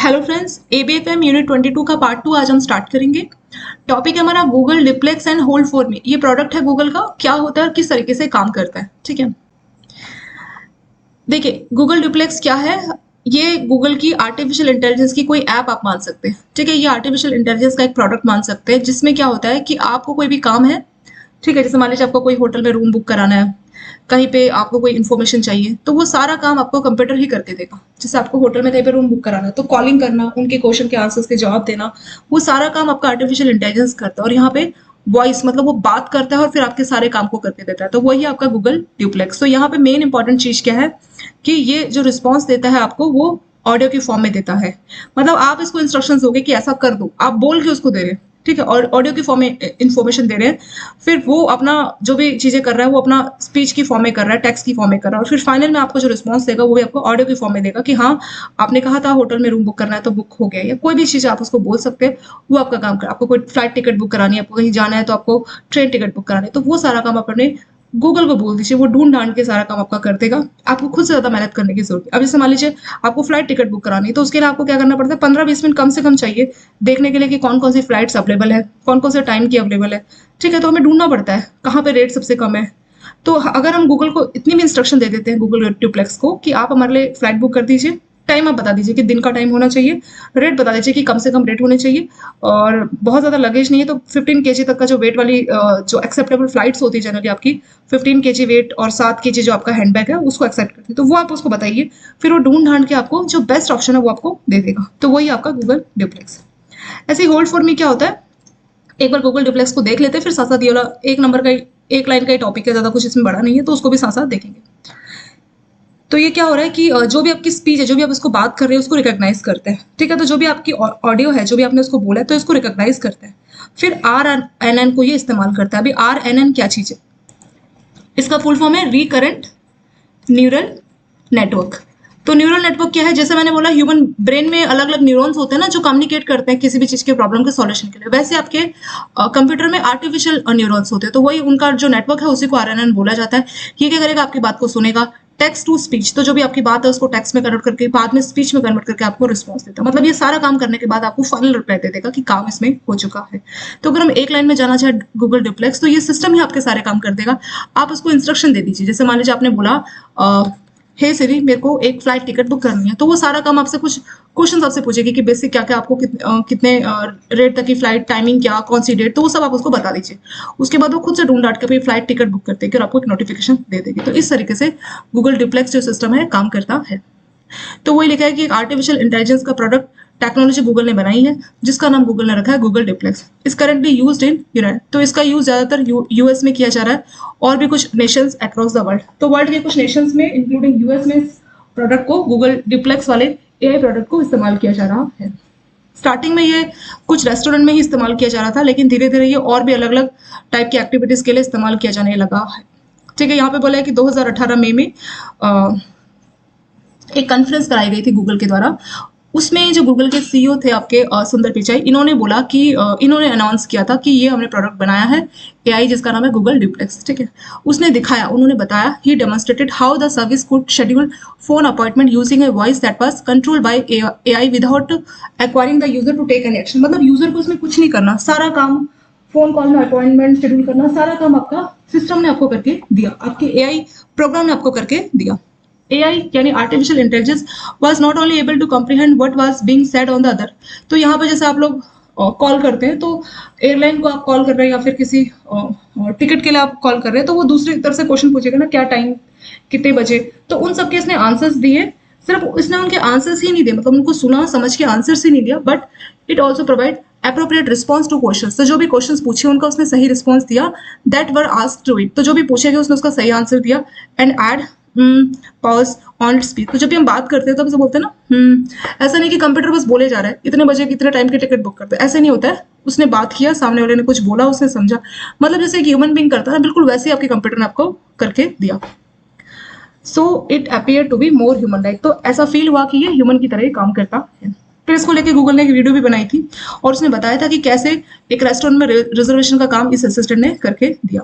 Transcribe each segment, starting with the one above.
Hello friends, एबीएफएम unit 22 का part 2 आज हम स्टार्ट करेंगे। टॉपिक है हमारा Google diplex and hold for me. ये प्रोडक्ट है गूगल का, क्या होता है और किस तरीके से काम करता है। ठीक है, देखिए गूगल डिप्लेक्स क्या है। ये गूगल की आर्टिफिशियल इंटेलिजेंस की कोई ऐप आप मान सकते हैं। ठीक है, ये आर्टिफिशियल इंटेलिजेंस का एक प्रोडक्ट मान सकते हैं, जिसमें क्या होता है कि आपको कोई भी काम है, ठीक है, जैसे मान लीजिए आपको कोई होटल में रूम बुक कराना है, कहीं पे आपको कोई इन्फॉर्मेशन चाहिए, तो वो सारा काम आपको कंप्यूटर ही करके देगा। जैसे आपको होटल में कहीं पे रूम बुक कराना है, तो कॉलिंग करना, उनके क्वेश्चन के आंसर्स के जवाब देना, वो सारा काम आपका आर्टिफिशियल इंटेलिजेंस करता है। और यहाँ पे वॉइस मतलब वो बात करता है और फिर आपके सारे काम को करके देता है, तो वही आपका गूगल ड्यूप्लेक्स। तो यहाँ पे मेन इंपॉर्टेंट चीज क्या है कि ये जो रिस्पॉन्स देता है आपको, वो ऑडियो की फॉर्म में देता है। मतलब आप इसको इंस्ट्रक्शंस दोगे कि ऐसा कर दो, आप बोल के उसको दे रहे हैं, ठीक है, और ऑडियो की फॉर्म में इन्फॉर्मेशन दे रहे हैं। फिर वो अपना जो भी चीजें कर रहा है वो अपना स्पीच की फॉर्म में कर रहा है, टेक्स्ट की फॉर्म में कर रहा है, और फिर फाइनल में आपको जो रिस्पॉन्स देगा वो भी आपको ऑडियो की फॉर्म में देगा कि हाँ, आपने कहा था होटल में रूम बुक करना है तो बुक हो गया, या कोई भी चीज आप उसको बोल सकते हैं, वो आपका काम कर। आपको कोई फ्लाइट टिकट बुक करानी है, आपको कहीं जाना है तो आपको ट्रेन टिकट बुक करानी है, तो वो सारा काम अपने गूगल को बोल दीजिए, वो ढूंढ ढांड के सारा काम आपका कर देगा। आपको खुद से ज्यादा मेहनत करने की जरूरत है। अब जैसे मान लीजिए आपको फ्लाइट टिकट बुक करानी है, तो उसके लिए आपको क्या करना पड़ता है, 15-20 मिनट कम से कम चाहिए देखने के लिए कि कौन कौन सी फ्लाइट्स अवेलेबल है, कौन कौन से टाइम की अवेलेबल है। ठीक है, तो हमें ढूंढना पड़ता है कहाँ पे रेट सबसे कम है। तो अगर हम गूगल को इतनी भी इंस्ट्रक्शन दे देते हैं, गूगल ड्यूप्लेक्स को, कि आप हमारे लिए फ्लाइट बुक कर दीजिए, टाइम आप बता दीजिए कि दिन का टाइम होना चाहिए, रेट बता दीजिए कि कम से कम रेट होने चाहिए, और बहुत ज्यादा लगेज नहीं है तो 15 kg तक का जो वेट वाली जो एक्सेप्टेबल फ्लाइट्स होती है जनरली आपकी 15 kg वेट और 7 kg जो आपका हैंडबैग है उसको एक्सेप्ट करती है, तो वो आप उसको बताइए, फिर वो ढूंढ ढांड के आपको जो बेस्ट ऑप्शन है वो आपको दे देगा। तो वही आपका गूगल ड्यूप्लेक्स है। ऐसे ही होल्ड फॉर मी क्या होता है, एक बार गूगल डिप्लेक्स को देख लेते हैं, फिर साथ साथ ये वाला एक नंबर का एक लाइन का ही टॉपिक है, ज्यादा कुछ इसमें बड़ा नहीं है, तो उसको भी साथ साथ देखेंगे। तो ये क्या हो रहा है कि जो भी आपकी स्पीच है, जो भी आप इसको बात कर रहे हैं, उसको रिकॉग्नाइज करते हैं। ठीक है, तो जो भी आपकी ऑडियो है, जो भी आपने उसको बोला है, तो इसको रिकॉग्नाइज करते हैं। फिर RNN को ये इस्तेमाल करता है। अभी RNN क्या चीज है, इसका फुल फॉर्म है रिकरेंट न्यूरल नेटवर्क। तो न्यूरल नेटवर्क क्या है, जैसे मैंने बोला ह्यूमन ब्रेन में अलग अलग न्यूरॉन्स होते हैं ना, जो कम्युनिकेट करते हैं किसी भी चीज के प्रॉब्लम के सॉल्यूशन के लिए, वैसे आपके कंप्यूटर में आर्टिफिशियल न्यूरॉन्स होते हैं। तो वही उनका जो नेटवर्क है उसी को RNN बोला जाता है। ये क्या करेगा, आपकी बात को सुनेगा, टेक्स्ट टू स्पीच, तो जो भी आपकी बात है उसको टेक्स्ट में कन्वर्ट करके बाद में स्पीच में कन्वर्ट करके आपको रिस्पॉन्स देता है। मतलब ये सारा काम करने के बाद आपको फाइनल रिप्लाई दे देगा कि काम इसमें हो चुका है। तो अगर हम एक लाइन में जाना चाहे गूगल डिप्लेक्स, तो ये सिस्टम ही आपके सारे काम कर देगा। आप उसको इंस्ट्रक्शन दे दीजिए, जैसे मान लीजिए आपने बोला हे सिरी मेरे को एक फ्लाइट टिकट बुक करनी है, तो वो सारा काम आपसे कुछ क्वेश्चन आपसे पूछेगी कि बेसिक क्या क्या आपको कितने रेट तक की फ्लाइट, टाइमिंग क्या, कौन सी डेट, तो वो सब आप उसको बता दीजिए। उसके बाद वो खुद से ढूंढ डाट के फ्लाइट टिकट बुक करते हैं और आपको एक नोटिफिकेशन दे देगी। तो इस तरीके से गूगल डिप्लेक्स जो सिस्टम है काम करता है। तो वही लिखा है कि एक आर्टिफिशियल इंटेलिजेंस का प्रोडक्ट टेक्नोलॉजी गूगल ने बनाई है, जिसका नाम गूगल ने रखा है गूगल डिप्लेक्स। इस करेंटली यूज्ड इन यूनाइटेड, तो इसका यूज ज्यादातर यूएस में किया जा रहा है, और भी कुछ नेशंस अक्रॉस द वर्ल्ड। तो वर्ल्ड के कुछ नेशंस में इंक्लूडिंग यूएस में प्रोडक्ट को, गूगल डिप्लेक्स वाले एआई प्रोडक्ट को इस्तेमाल किया जा रहा है। स्टार्टिंग में ये कुछ रेस्टोरेंट में ही इस्तेमाल किया जा रहा था, लेकिन धीरे धीरे ये और भी अलग अलग टाइप की एक्टिविटीज के लिए इस्तेमाल किया जाने लगा है। ठीक है, यहाँ पे बोला है कि 2018 मई में एक कॉन्फ्रेंस कराई गई थी गूगल के द्वारा। उसमें जो गूगल के सीईओ थे आपके सुंदर पिचाई, इन्होंने बोला कि इन्होंने अनाउंस किया था कि ये हमने प्रोडक्ट बनाया है एआई, जिसका नाम है गूगल डिप्लेक्स। ठीक है, उसने दिखाया, उन्होंने बताया, he demonstrated how the service could schedule phone appointment using a voice that was controlled by AI without acquiring the user to take any action. मतलब यूजर को उसमें कुछ नहीं करना, सारा काम फोन कॉल में अपॉइंटमेंट शेड्यूल करना, सारा काम आपका सिस्टम ने आपको करके दिया, आपके एआई प्रोग्राम ने आपको करके दिया। AI यानी artificial intelligence was not only able to comprehend what was being said on the other. तो यहाँ पर जैसे आप लोग कॉल करते हैं, तो एयरलाइन को आप कॉल कर रहे हैं या फिर किसी टिकट के लिए आप कॉल कर रहे हैं, तो वो दूसरी तरफ से क्वेश्चन पूछेगा ना, क्या टाइम, कितने बजे, तो उन सबके इसने आंसर्स दिए। सिर्फ इसने उनके आंसर्स ही नहीं दिए, मतलब उनको सुना समझ के आंसर्स ही नहीं दिया, but it also provide appropriate response to questions। तो जो भी क्वेश्चंस पूछे उनका उसने सही रिस्पॉन्स दिया, that were asked to it। तो जो भी पूछे गए उसने उसका सही आंसर दिया। And add pause on speech. तो जब भी हम बात करते हैं तो हम से बोलते हैं ना, ऐसा नहीं कि कंप्यूटर बस बोले जा रहा है इतने बजे कितने टाइम की टिकट बुक करते हैं, ऐसे नहीं होता है। उसने बात किया, सामने वाले ने कुछ बोला, उसने समझा, मतलब जैसे एक ह्यूमन बीइंग करता है बिल्कुल वैसे ही आपके कंप्यूटर ने आपको करके दिया। So it appear to be more human like. तो ऐसा फील हुआ कि ये ह्यूमन की तरह ही काम करता है। फिर इसको लेके गूगल ने एक वीडियो भी बनाई थी और उसने बताया था कि कैसे एक रेस्टोरेंट में रिजर्वेशन का काम इस असिस्टेंट ने करके दिया।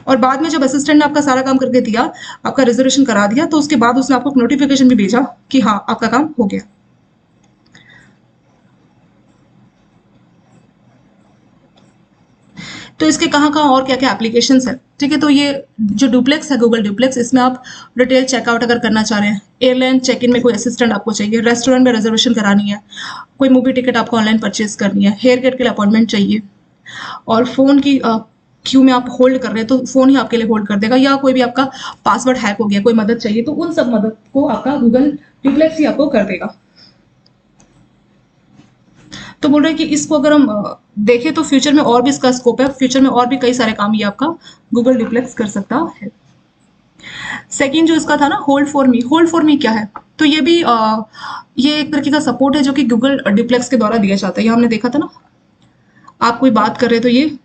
और बाद में जब असिस्टेंट ने आपका सारा काम करके दिया, आपका रिजर्वेशन करा दिया, तो उसके बाद उसने आपको नोटिफिकेशन भी भेजा कि हाँ आपका काम हो गया। तो इसके कहाँ कहाँ और क्या क्या एप्लीकेशंस है, ठीक है। तो ये जो डुप्लेक्स है, गूगल डुप्लेक्स, इसमें आप डिटेल चेकआउट अगर करना चाह रहे हैं, एयरलाइन चेक इन में कोई असिस्टेंट आपको चाहिए, रेस्टोरेंट में रिजर्वेशन करानी है, कोई मूवी टिकट आपको ऑनलाइन परचेज करनी है, हेयर कट के लिए अपॉइंटमेंट चाहिए, और फोन की क्यू में आप होल्ड कर रहे हैं तो फोन ही आपके लिए होल्ड कर देगा, या कोई भी आपका पासवर्ड हैक हो गया, कोई मदद चाहिए, तो उन सब मदद को आपका गूगल डुप्लेक्स ही आपको कर देगा। तो बोल रहे हैं कि इसको अगर हम देखें तो फ्यूचर में और भी इसका स्कोप है, फ्यूचर में और भी कई सारे काम ये आपका गूगल डुप्लेक्स कर सकता है। सेकंड जो इसका था ना, hold for me, hold for me क्या है? तो ये भी ये एक तरीके का सपोर्ट है जो कि गूगल डुप्लेक्स के द्वारा दिया जाता है। ये हमने देखा था ना, आप कोई बात कर रहे तो ये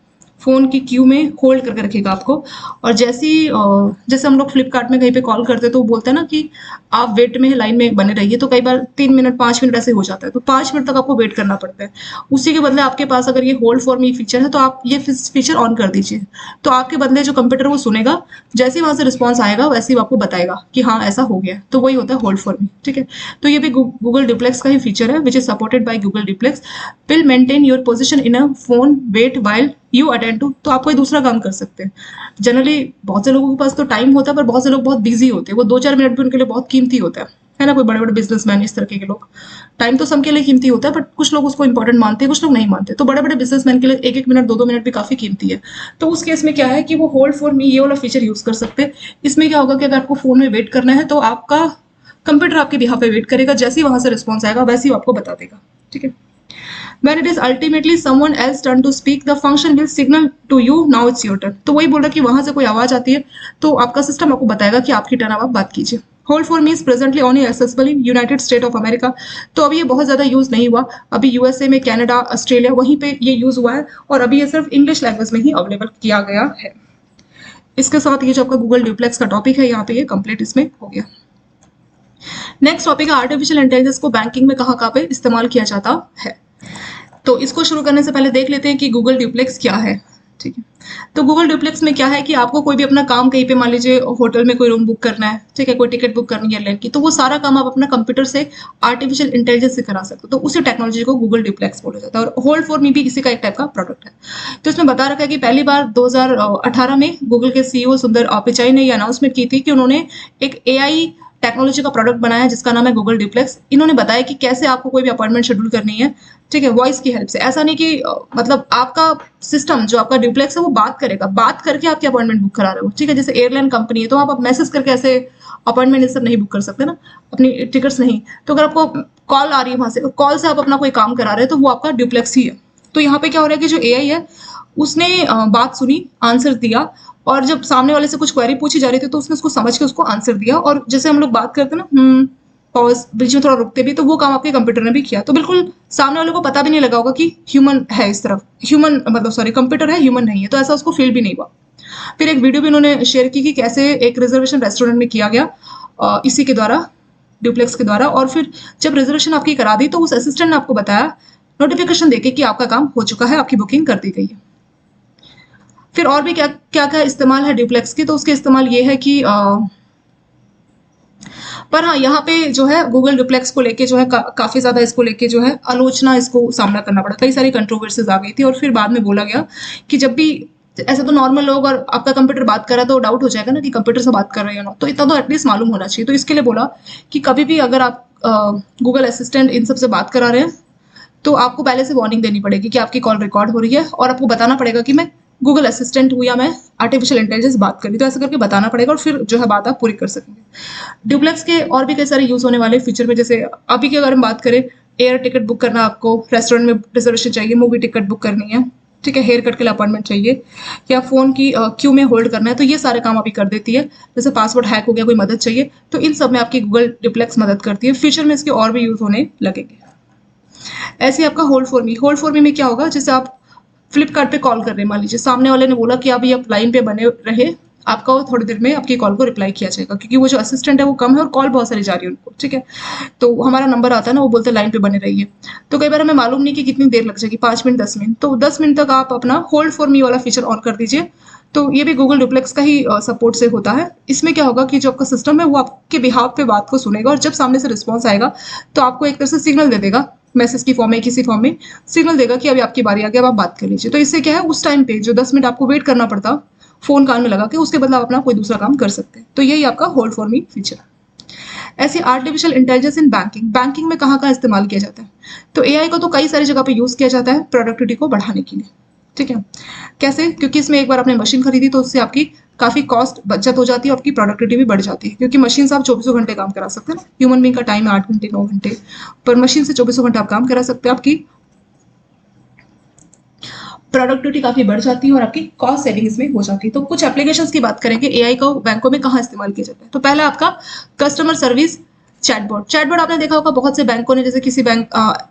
फोन की क्यू में होल्ड करके रखेगा आपको, और जैसे हम लोग फ्लिपकार्ट में कहीं पे कॉल करते हैं तो वो बोलते हैं ना कि आप वेट में लाइन में बने रहिए, तो कई बार 3 मिनट 5 मिनट ऐसे हो जाता है, तो 5 मिनट तक आपको वेट करना पड़ता है। उसी के बदले आपके पास अगर ये होल्ड फॉर मी फीचर है तो आप ये फीचर ऑन कर दीजिए, तो आपके बदले जो कंप्यूटर वो सुनेगा, जैसे ही वहां से रिस्पॉन्स आएगा वैसे ही वो आपको बताएगा कि हाँ ऐसा हो गया, तो वही होता है होल्ड फॉर मी, ठीक है। तो ये भी गूगल डुप्लेक्स का ही फीचर है, which is supported by Google Duplex. Will maintain your position in a phone wait while you attend to, तो आप कोई दूसरा काम कर सकते हैं। जनरली बहुत से लोगों के पास तो टाइम होता है, पर बहुत से लोग बहुत बिजी होते हैं, वो 2-4 मिनट भी उनके लिए बहुत कीमती होता है ना। कोई बड़े बड़े बिजनेसमैन, इस तरह के लोग, टाइम तो सबके लिए कीमती होता है, बट कुछ लोग उसको इंपॉर्टेंट मानते हैं, कुछ लोग नहीं मानते। तो बड़े बड़े बिजनेसमैन के लिए 1-1 मिनट 2-2 मिनट भी काफी कीमती है। तो उस केस में क्या है कि वो होल्ड फॉर मी ये वाला फीचर यूज कर सकते हैं। इसमें क्या होगा कि अगर आपको फोन में वेट करना है तो आपका कंप्यूटर आपके बिहाफ पे वेट करेगा, जैसे ही वहां से रिस्पॉन्स आएगा वैसे ही वो आपको बता देगा, ठीक है। When it is ultimately someone else turn to speak, the function will signal to you now it's your turn। तो वही बोल रहा कि वहां से कोई आवाज आती है तो आपका सिस्टम आपको बताएगा कि आपकी टर्न, अब आप बात कीजिए। Hold for me is presently only accessible in United state of America. तो अभी ये बहुत ज्यादा यूज नहीं हुआ, अभी यूएसए में, कनाडा, ऑस्ट्रेलिया, वहीं पे ये यूज हुआ है, और अभी ये सिर्फ इंग्लिश लैंग्वेज में ही अवेलेबल किया गया है। इसके साथ ये जो आपका गूगल डुप्लेक्स का टॉपिक है यहाँ पे ये कंप्लीट इसमें हो गया। नेक्स्ट टॉपिक है आर्टिफिशियल इंटेलिजेंस को बैंकिंग में कहाँ कहाँ पे इस्तेमाल किया जाता है। तो इसको शुरू करने से पहले देख लेते हैं कि गूगल डुप्लेक्स क्या है, ठीक है। तो गूगल डुप्लेक्स में क्या है कि आपको कोई भी अपना काम कहीं पे, मान लीजिए होटल में कोई रूम बुक करना है, ठीक है, कोई टिकट बुक करनी है एयरलाइन की, तो वो सारा काम आप अपना कंप्यूटर से आर्टिफिशियल इंटेलिजेंस से करा सकते हो। तो उसी टेक्नोलॉजी को गूगल डुप्लेक्स बोला जाता है, और होल्ड फॉर मी भी इसी का एक टाइप का प्रोडक्ट है। तो इसमें बता रखा है कि पहली बार 2018 में गूगल के सीईओ सुंदर पिचाई ने ये अनाउंसमेंट की थी कि उन्होंने एक एआई टेक्नोलॉजी का प्रोडक्ट बनाया है जिसका नाम है गूगल डुप्लेक्स। इन्होंने बताया कि कैसे आपको कोई भी अपॉइंटमेंट शेड्यूल करनी है, ठीक है, वॉइस की हेल्प से। ऐसा नहीं कि मतलब आपका सिस्टम जो आपका डुप्लेक्स है वो बात करेगा, बात करके आपकी अपॉइंटमेंट बुक करा रहे हो, ठीक है। जैसे एयरलाइन कंपनी है तो आप मैसेज करके ऐसे अपॉइंटमेंट सब नहीं बुक कर सकते ना, अपनी टिकट्स नहीं। तो अगर आपको कॉल आ रही है वहां से, कॉल से आप अपना कोई काम करा रहे हैं, तो वो आपका डुप्लेक्स ही है। तो यहाँ पे क्या हो रहा है कि जो एआई है उसने बात सुनी, आंसर दिया, और जब सामने वाले से कुछ क्वेरी पूछी जा रही थी तो उसने उसको समझ के उसको आंसर दिया। और जैसे हम लोग बात करते हैं ना, पॉज, बीच में थोड़ा रुकते भी, तो वो काम आपके कंप्यूटर ने भी किया। तो बिल्कुल सामने वाले को पता भी नहीं लगा होगा कि ह्यूमन है इस तरफ, ह्यूमन मतलब सॉरी कंप्यूटर है, ह्यूमन नहीं है, तो ऐसा उसको फील भी नहीं हुआ। फिर एक वीडियो भी उन्होंने शेयर की कि कैसे एक रिजर्वेशन रेस्टोरेंट में किया गया इसी के द्वारा, डुप्लेक्स के द्वारा। और फिर जब रिजर्वेशन आपकी करा दी तो उस असिस्टेंट ने आपको बताया नोटिफिकेशन देके कि आपका काम हो चुका है, आपकी बुकिंग कर दी गई है। फिर और भी क्या क्या क्या इस्तेमाल है डुप्लेक्स की, तो उसके इस्तेमाल ये है कि पर हाँ यहाँ पे जो है गूगल डुप्लेक्स को लेके जो है काफी ज्यादा इसको लेके जो है आलोचना, इसको सामना करना पड़ा, कई सारी कंट्रोवर्सीज आ गई थी। और फिर बाद में बोला गया कि जब भी ऐसा, तो नॉर्मल लोग और आपका कंप्यूटर बात कर रहा है तो डाउट हो जाएगा ना कि कंप्यूटर से बात कर रहे हैं ना, तो इतना तो एटलीस्ट मालूम होना चाहिए। तो इसके लिए बोला कि कभी भी अगर आप गूगल असिस्टेंट इन सब से बात करा रहे हैं तो आपको पहले से वार्निंग देनी पड़ेगी कि आपकी कॉल रिकॉर्ड हो रही है, और आपको बताना पड़ेगा कि मैं गूगल असिस्टेंट हूँ या मैं आर्टिफिशियल इंटेलिजेंस बात कर रही, तो ऐसा करके बताना पड़ेगा, और फिर जो है बात आप पूरी कर सकेंगे। डुप्लेक्स के और भी कई सारे यूज होने वाले फीचर में, जैसे अभी की अगर हम बात करें, एयर टिकट बुक करना, आपको रेस्टोरेंट में रिजर्वेशन चाहिए, मूवी टिकट बुक करनी है, ठीक है, हेयर कट के लिए अपॉइंटमेंट चाहिए, या फोन की क्यू में होल्ड करना है, तो ये सारे काम अभी कर देती है। जैसे पासवर्ड हैक हो गया, कोई मदद चाहिए, तो इन सब में आपकी गूगल डुप्लेक्स मदद करती है। फ्यूचर में इसके और भी यूज होने लगेंगे। ऐसे आपका hold for me, hold for me में क्या होगा, जैसे आप फ्लिपकार्ट पे कॉल कर रहे हैं, मान लीजिए सामने वाले ने बोला कि अभी आप लाइन पे बने रहे, आपका थोड़ी देर में आपकी कॉल को रिप्लाई किया जाएगा, क्योंकि वो जो असिस्टेंट है वो कम है और कॉल बहुत सारी जा रही है उनको, ठीक है। तो हमारा नंबर आता है ना, वो बोलते हैं लाइन पे बने रहिए, तो कई बार हमें मालूम नहीं कि कितनी देर लग जाएगी, 5 मिनट 10 मिनट, तो 10 मिनट तक आप अपना होल्ड फॉर मी वाला फीचर ऑन कर दीजिए, तो ये भी गूगल डुप्लेक्स का ही सपोर्ट से होता है। इसमें क्या होगा कि जो आपका सिस्टम है वो आपके बिहाफ पे बात को सुनेगा और जब सामने से रिस्पॉन्स आएगा तो आपको एक तरह से सिग्नल दे देगा, मैसेज की फॉर्म में, किसी फॉर्म में सिग्नल देगा कि अभी आपकी बारी आ गई, अब आप बात कर लीजिए। तो इससे क्या है, उस टाइम पे जो 10 मिनट आपको वेट करना पड़ता फोन कान में लगा के, उसके बदला आप अपना कोई दूसरा काम कर सकते हैं। तो यही आपका होल्ड फॉर मी फीचर। ऐसे artificial intelligence in banking, banking में कहाँ कहाँ इस्तेमाल किया जाता है? तो एआई को तो कई सारी जगह पे यूज किया जाता है प्रोडक्टिविटी को बढ़ाने के लिए। ठीक है, कैसे? क्योंकि इसमें एक बार आपने मशीन खरीदी तो उससे आपकी काफी कॉस्ट बचत हो जाती है और आपकी प्रोडक्टिविटी भी बढ़ जाती है, क्योंकि मशीन से आप 24 घंटे काम करा सकते हैं ना। ह्यूमन बीइंग का टाइम है 8 घंटे 9 घंटे, पर मशीन से 24 घंटे आप काम करा सकते हैं। आपकी प्रोडक्टिविटी काफी बढ़ जाती है और आपकी कॉस्ट सेविंग इसमें हो जाती है। तो कुछ एप्लीकेशंस की बात करेंगे एआई को बैंकों में कहाँ इस्तेमाल किया जाता है। तो पहला आपका कस्टमर सर्विस चैटबॉट। चैटबॉट आपने देखा होगा बहुत से बैंकों ने, जैसे किसी बैंक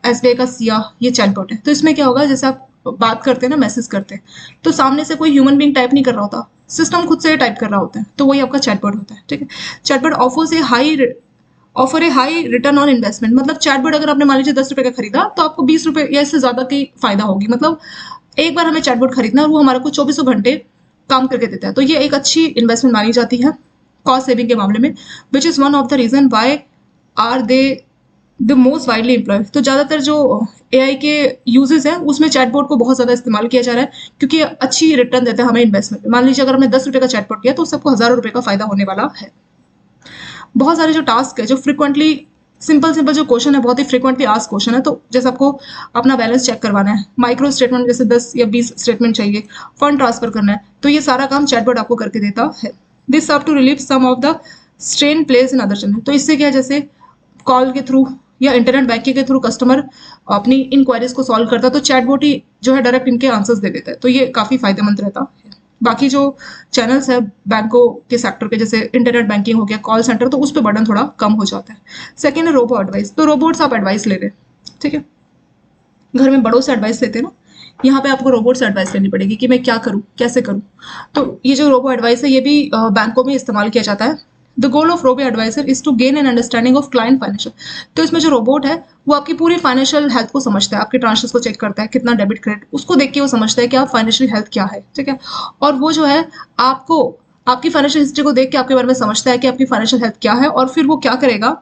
एसबीआई का सिया, ये चैटबॉट है। तो इसमें क्या होगा, जैसे आप बात करते हैं ना, मैसेज करते हैं, तो सामने से कोई ह्यूमन बीइंग टाइप नहीं कर रहा होता, सिस्टम खुद से टाइप कर रहा होता है, तो वही आपका चैटबॉट होता है। ठीक है, chatbot offer A high return on investment. मतलब चैटबॉट अगर आपने मान लीजिए 10 रुपए का खरीदा तो आपको 20 रुपए या इससे ज्यादा की फायदा होगी। मतलब एक बार हमें चैटबॉट खरीदना और वो हमारे को 24 घंटे काम करके देता है, तो ये एक अच्छी इन्वेस्टमेंट मानी जाती है कॉस्ट सेविंग के मामले में, which is one of the reason why are they the most widely employed. तो ज्यादातर जो एआई के यूजेस है उसमें चैटबॉट को बहुत ज्यादा इस्तेमाल किया जा रहा है, क्योंकि अच्छी रिटर्न देता है हमें इन्वेस्टमेंट में। मान लीजिए अगर हमने 10 रुपए का चैटबॉट किया तो सबको हजारों रुपए का फायदा होने वाला है। बहुत सारे जो टास्क है, जो फ्रिक्वेंटली सिंपल सिंपल जो क्वेश्चन है, बहुत ही फ्रिक्वेंटली आस्क क्वेश्चन है, तो जैसे आपको अपना बैलेंस चेक करवाना है, माइक्रो स्टेटमेंट जैसे 10 या 20 स्टेटमेंट चाहिए, फंड ट्रांसफर करना है, तो ये सारा काम चैटबॉट आपको करके देता है। This serve to relieve some of the strain place in other channel. तो इससे क्या, जैसे कॉल के थ्रू या इंटरनेट बैंकिंग के थ्रू कस्टमर अपनी इंक्वायरीज को सॉल्व करता है, तो चैटबॉट ही जो है डायरेक्ट इनके आंसर्स दे देता है, तो ये काफी फायदेमंद रहता है। बाकी जो चैनल्स है बैंकों के सेक्टर के, जैसे इंटरनेट बैंकिंग हो गया, कॉल सेंटर, तो उस पर बर्डन थोड़ा कम हो जाता है। सेकेंड है रोबो एडवाइस। तो रोबोट्स आप एडवाइस ले रहे हैं, ठीक है, घर में बड़ों से एडवाइस लेते हैं ना, यहाँ पे आपको रोबोट से एडवाइस लेनी पड़ेगी कि मैं क्या करूँ, कैसे करूँ। तो ये जो रोबो एडवाइस है ये भी बैंकों में इस्तेमाल किया जाता है। The goal of robo advisor is to gain an understanding of client financial. तो इसमें जो रोबोट है वो आपकी पूरी फाइनेंशियल हेल्थ को समझता है, आपके ट्रांजेक्शंस को चेक करता है, कितना डेबिट क्रेडिट, उसको देख के वो समझता है कि आप फाइनेंशियल हेल्थ क्या है। ठीक है, और वो जो है आपको आपकी फाइनेंशियल हिस्ट्री को देख के आपके बारे में समझता है कि आपकी फाइनेंशियल हेल्थ क्या है, और फिर वो क्या करेगा,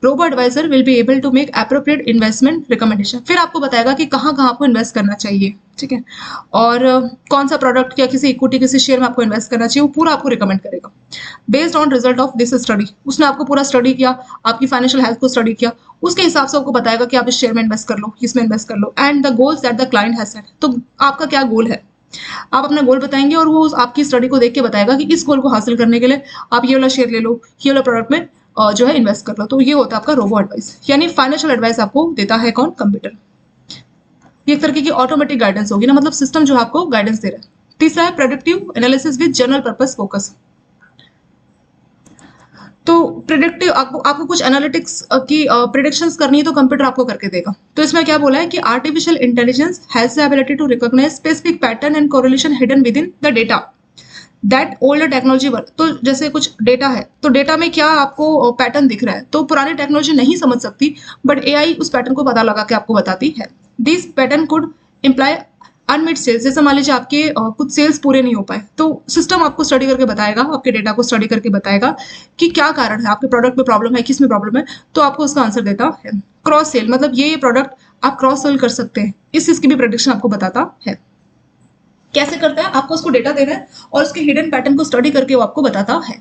robo advisor will be able to make appropriate investment recommendation. फिर आपको बताएगा कि कहाँ कहाँ आपको इन्वेस्ट करना चाहिए, ठीक है, और कौन सा प्रोडक्ट या किसी इक्विटी किसी शेयर में आपको इन्वेस्ट करना चाहिए, वो पूरा आपको रिकमेंड करेगा based on result of this study. उसने आपको पूरा स्टडी किया, आपकी फाइनेंशियल हेल्थ को स्टडी किया, उसके हिसाब से आपको बताएगा कि आप इस शेयर में इन्वेस्ट कर लो, इसमें इन्वेस्ट कर लो, and the goals that the client has set. तो आपका क्या गोल है, आप अपना गोल बताएंगे और वो आपकी स्टडी को देख के बताएगा कि इस गोल को हासिल करने के लिए आप ये वाला शेयर ले लो, ये वाला प्रोडक्ट में जो है इन्वेस्ट कर लो। तो ये होता है आपका रोबो एडवाइस, यानी फाइनेंशियल एडवाइस आपको देता है कौन, कंप्यूटर। ये एक तरीके की ऑटोमेटिक गाइडेंस होगी ना, मतलब सिस्टम जो आपको गाइडेंस दे रहा है। तीसरा है predictive analysis with general purpose focus. तो प्रिडिक्टिव आपको कुछ एनालिटिक्स की प्रिडिक्शंस करनी है तो कंप्यूटर आपको करके देगा। तो इसमें क्या बोला है कि artificial intelligence has the ability to recognise specific pattern and correlation hidden within the data that old technology work. तो जैसे कुछ डेटा है, तो डेटा में क्या आपको पैटर्न दिख रहा है, तो पुरानी टेक्नोलॉजी नहीं समझ सकती, बट एआई उस पैटर्न को पता लगा के आपको बताती है। This pattern could imply unmet sales. जैसे मान लीजिए आपके कुछ सेल्स पूरे नहीं हो पाए, तो सिस्टम आपको स्टडी करके बताएगा, आपके डेटा को स्टडी करके बताएगा कि क्या कारण है, आपके प्रोडक्ट में प्रॉब्लम है, किस में प्रॉब्लम है, तो आपको उसका आंसर देता है। क्रॉस सेल, मतलब ये प्रोडक्ट आप क्रॉस सेल कर सकते हैं, इस चीज की भी प्रेडिक्शन आपको बताता है। कैसे करता है, आपको उसको डेटा देना है और उसके हिडन पैटर्न को स्टडी करके वो आपको बताता है।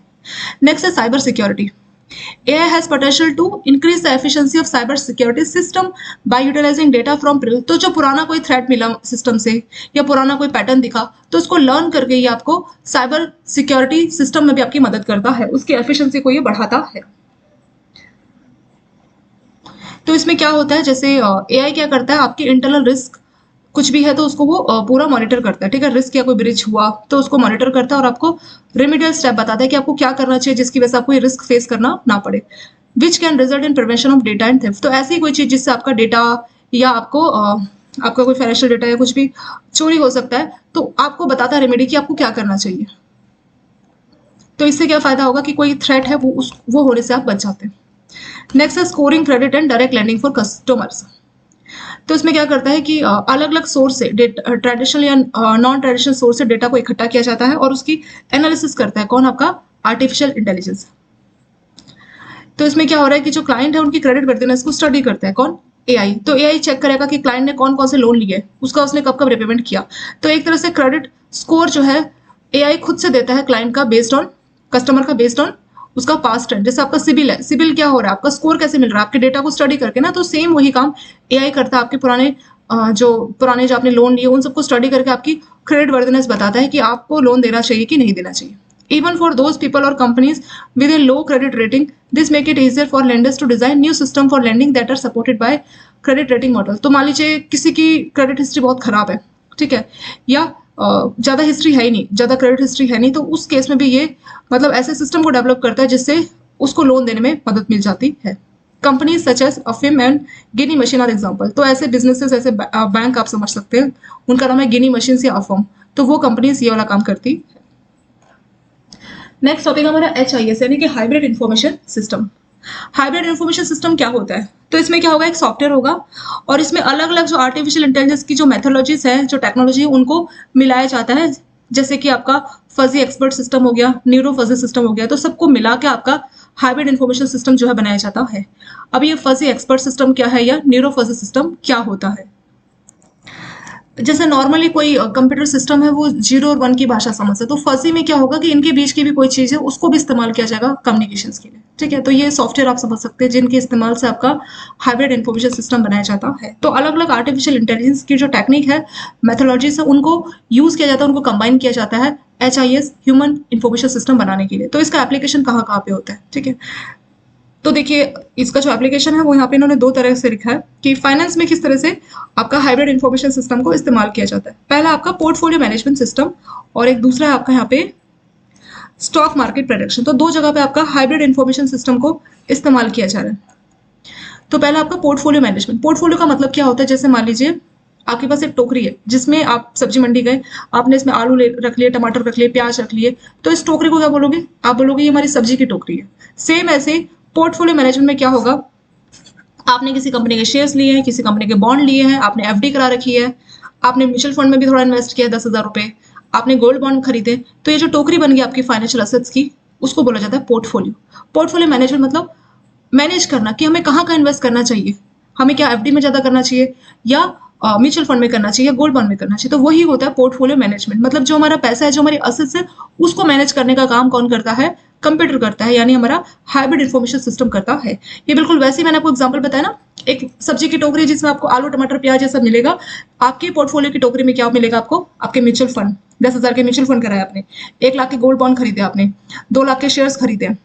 नेक्स्ट है cyber security. AI has potential to increase the efficiency of cyber security system by utilizing data from previous। तो जो पुराना कोई थ्रेट मिला सिस्टम से या पुराना कोई पैटर्न दिखा, तो उसको लर्न करके ये आपको साइबर सिक्योरिटी सिस्टम में भी आपकी मदद करता है, उसकी एफिशिएंसी को ये बढ़ाता है। तो इसमें क्या होता है, जैसे AI क्या करता है, आपके इंटरनल रिस्क कुछ भी है तो उसको वो पूरा मॉनिटर करता है। ठीक है, रिस्क या कोई ब्रिज हुआ तो उसको मॉनिटर करता है और आपको रेमेडियल स्टेप बताता है कि आपको क्या करना चाहिए जिसकी वजह से आपको ये रिस्क फेस करना ना पड़े। Which can result in prevention of data and theft. तो ऐसी कोई चीज जिससे आपका डेटा या आपका कोई फाइनेंशियल डेटा या कुछ भी चोरी हो सकता है, तो आपको बताता है रेमेडी कि आपको क्या करना चाहिए। तो इससे क्या फायदा होगा कि कोई थ्रेट है वो होने से आप बच जाते हैं। नेक्स्ट है scoring credit and direct lending for customers. तो इसमें क्या करता है कि अलग अलग सोर्स से ट्रेडिशनल या नॉन ट्रेडिशनल सोर्स से डेटा को इकट्ठा किया जाता है और उसकी एनालिसिस करता है कौन, आपका आर्टिफिशियल इंटेलिजेंस। तो इसमें क्या हो रहा है कि जो क्लाइंट है उनकी क्रेडिट करते हैं, इसको स्टडी करता है कौन, एआई। तो एआई चेक करेगा कि क्लाइंट ने कौन कौन से लोन लिए, उसका उसने कब कब रिपेमेंट किया। तो एक तरह से क्रेडिट स्कोर जो है एआई खुद से देता है क्लाइंट का, बेस्ड ऑन कस्टमर का, बेस्ड ऑन उसका पास्ट ट्रेंड। जैसे आपका सिबिल है, सिबिल क्या हो रहा है, आपका स्कोर कैसे मिल रहा है, आपके डेटा को स्टडी करके ना। तो सेम वही काम एआई करता है, आपके पुराने जो आपने लोन लिए उन सबको स्टडी करके आपकी क्रेडिट वर्दिनेस बताता है कि आपको लोन देना चाहिए कि नहीं देना चाहिए। Even for those people or companies with a low credit rating, this make it easier for lenders to design new system for lending that are supported by credit rating model। तो मान लीजिए किसी की क्रेडिट हिस्ट्री बहुत खराब है, ठीक है, या ज़्यादा हिस्ट्री है ही नहीं, ज़्यादा क्रेडिट हिस्ट्री है नहीं, तो उस केस में भी ये मतलब ऐसे सिस्टम को डेवलप करता है जिससे उसको लोन देने में मदद मिल जाती है। Companies such as Affirm and Guinea machine are example. तो ऐसे बिजनेसेस, ऐसे बैंक आप समझ सकते हैं, उनका नाम है गिनी मशीन या अफर्म। तो वो कंपनीज ये वाला काम करती है। नेक्स्ट टॉपिक हमारा HIS यानी कि hybrid information system. Hybrid information system क्या होता है? तो इसमें क्या होगा, एक सॉफ्टवेयर होगा और इसमें अलग अलग जो आर्टिफिशियल इंटेलिजेंस की जो मेथोलॉजीज है, जो टेक्नोलॉजी है, उनको मिलाया जाता है। जैसे कि आपका फजी एक्सपर्ट सिस्टम हो गया, न्यूरो फजी सिस्टम हो गया, तो सबको मिला के आपका हाइब्रिड इंफॉर्मेशन सिस्टम जो है बनाया जाता है। अब ये फजी एक्सपर्ट सिस्टम क्या है या न्यूरो फजी सिस्टम क्या होता है? जैसे नॉर्मली कोई कंप्यूटर सिस्टम है वो 0 और 1 की भाषा समझता है, तो फजी में क्या होगा कि इनके बीच की भी कोई चीज़ है उसको भी इस्तेमाल किया जाएगा कम्युनिकेशंस के लिए, ठीक है। तो ये सॉफ्टवेयर आप समझ सकते हैं जिनके इस्तेमाल से आपका हाइब्रिड इंफॉर्मेशन सिस्टम बनाया जाता है। तो अलग अलग आर्टिफिशियल इंटेलिजेंस की जो टेक्निक है, मेथोलॉजीज है, उनको यूज़ किया जाता है, उनको कंबाइन किया जाता है HIS ह्यूमन इंफॉर्मेशन सिस्टम बनाने के लिए। तो इसका एप्लीकेशन कहाँ कहाँ पे होता है, ठीक है। तो देखिए इसका जो एप्लीकेशन है वो यहाँ पे इन्होंने 2 तरह से लिखा है कि फाइनेंस में किस तरह से आपका हाइब्रिड इंफॉर्मेशन सिस्टम को इस्तेमाल किया जाता है। पहला आपका पोर्टफोलियो मैनेजमेंट सिस्टम और एक दूसरा है आपका यहाँ पे स्टॉक मार्केट प्रेडिक्शन। तो 2 जगह पे आपका हाइब्रिड इंफॉर्मेशन सिस्टम को इस्तेमाल किया जा रहा है। तो पहला आपका पोर्टफोलियो मैनेजमेंट। पोर्टफोलियो का मतलब क्या होता है, जैसे मान लीजिए आपके पास एक टोकरी है जिसमें आप सब्जी मंडी गए, आपने इसमें आलू रख लिए, टमाटर रख लिए, प्याज रख लिए, तो इस टोकरी को क्या बोलोगे, आप बोलोगे ये हमारी सब्जी की टोकरी है। सेम ऐसे पोर्टफोलियो मैनेजमेंट में क्या होगा, आपने किसी कंपनी के शेयर्स लिए हैं, किसी कंपनी के बॉन्ड लिए हैं, आपने FD करा रखी है, आपने म्यूचुअल फंड में भी थोड़ा इन्वेस्ट किया 10,000 रुपए, आपने गोल्ड बॉन्ड खरीदे, तो ये जो टोकरी बन गई आपकी फाइनेंशियल असेट्स की, उसको बोला जाता है पोर्टफोलियो। पोर्टफोलियो मैनेजमेंट मतलब मैनेज करना कि हमें कहाँ का इन्वेस्ट करना चाहिए, हमें क्या FD में ज़्यादा करना चाहिए या म्यूचुअल फंड में करना चाहिए या गोल्ड बॉन्ड में करना चाहिए। तो वही होता है पोर्टफोलियो मैनेजमेंट। मतलब जो हमारा पैसा है, जो हमारी असेट्स है, उसको मैनेज करने का काम कौन करता है, कंप्यूटर करता है, यानी हमारा हाइब्रिड इंफॉर्मेशन सिस्टम करता है। ये बिल्कुल वैसे ही मैंने आपको एग्जांपल बताया ना, एक सब्जी की टोकरी जिसमें आपको आलू टमाटर प्याज ये सब मिलेगा, आपके पोर्टफोलियो की टोकरी में क्या मिलेगा आपको, आपके म्यूचुअल फंड, 10,000 के म्यूचुअल फंड कराया आपने, 1 लाख के गोल्ड बॉन्ड खरीदे आपने, 2 लाख के शेयर्स खरीदे,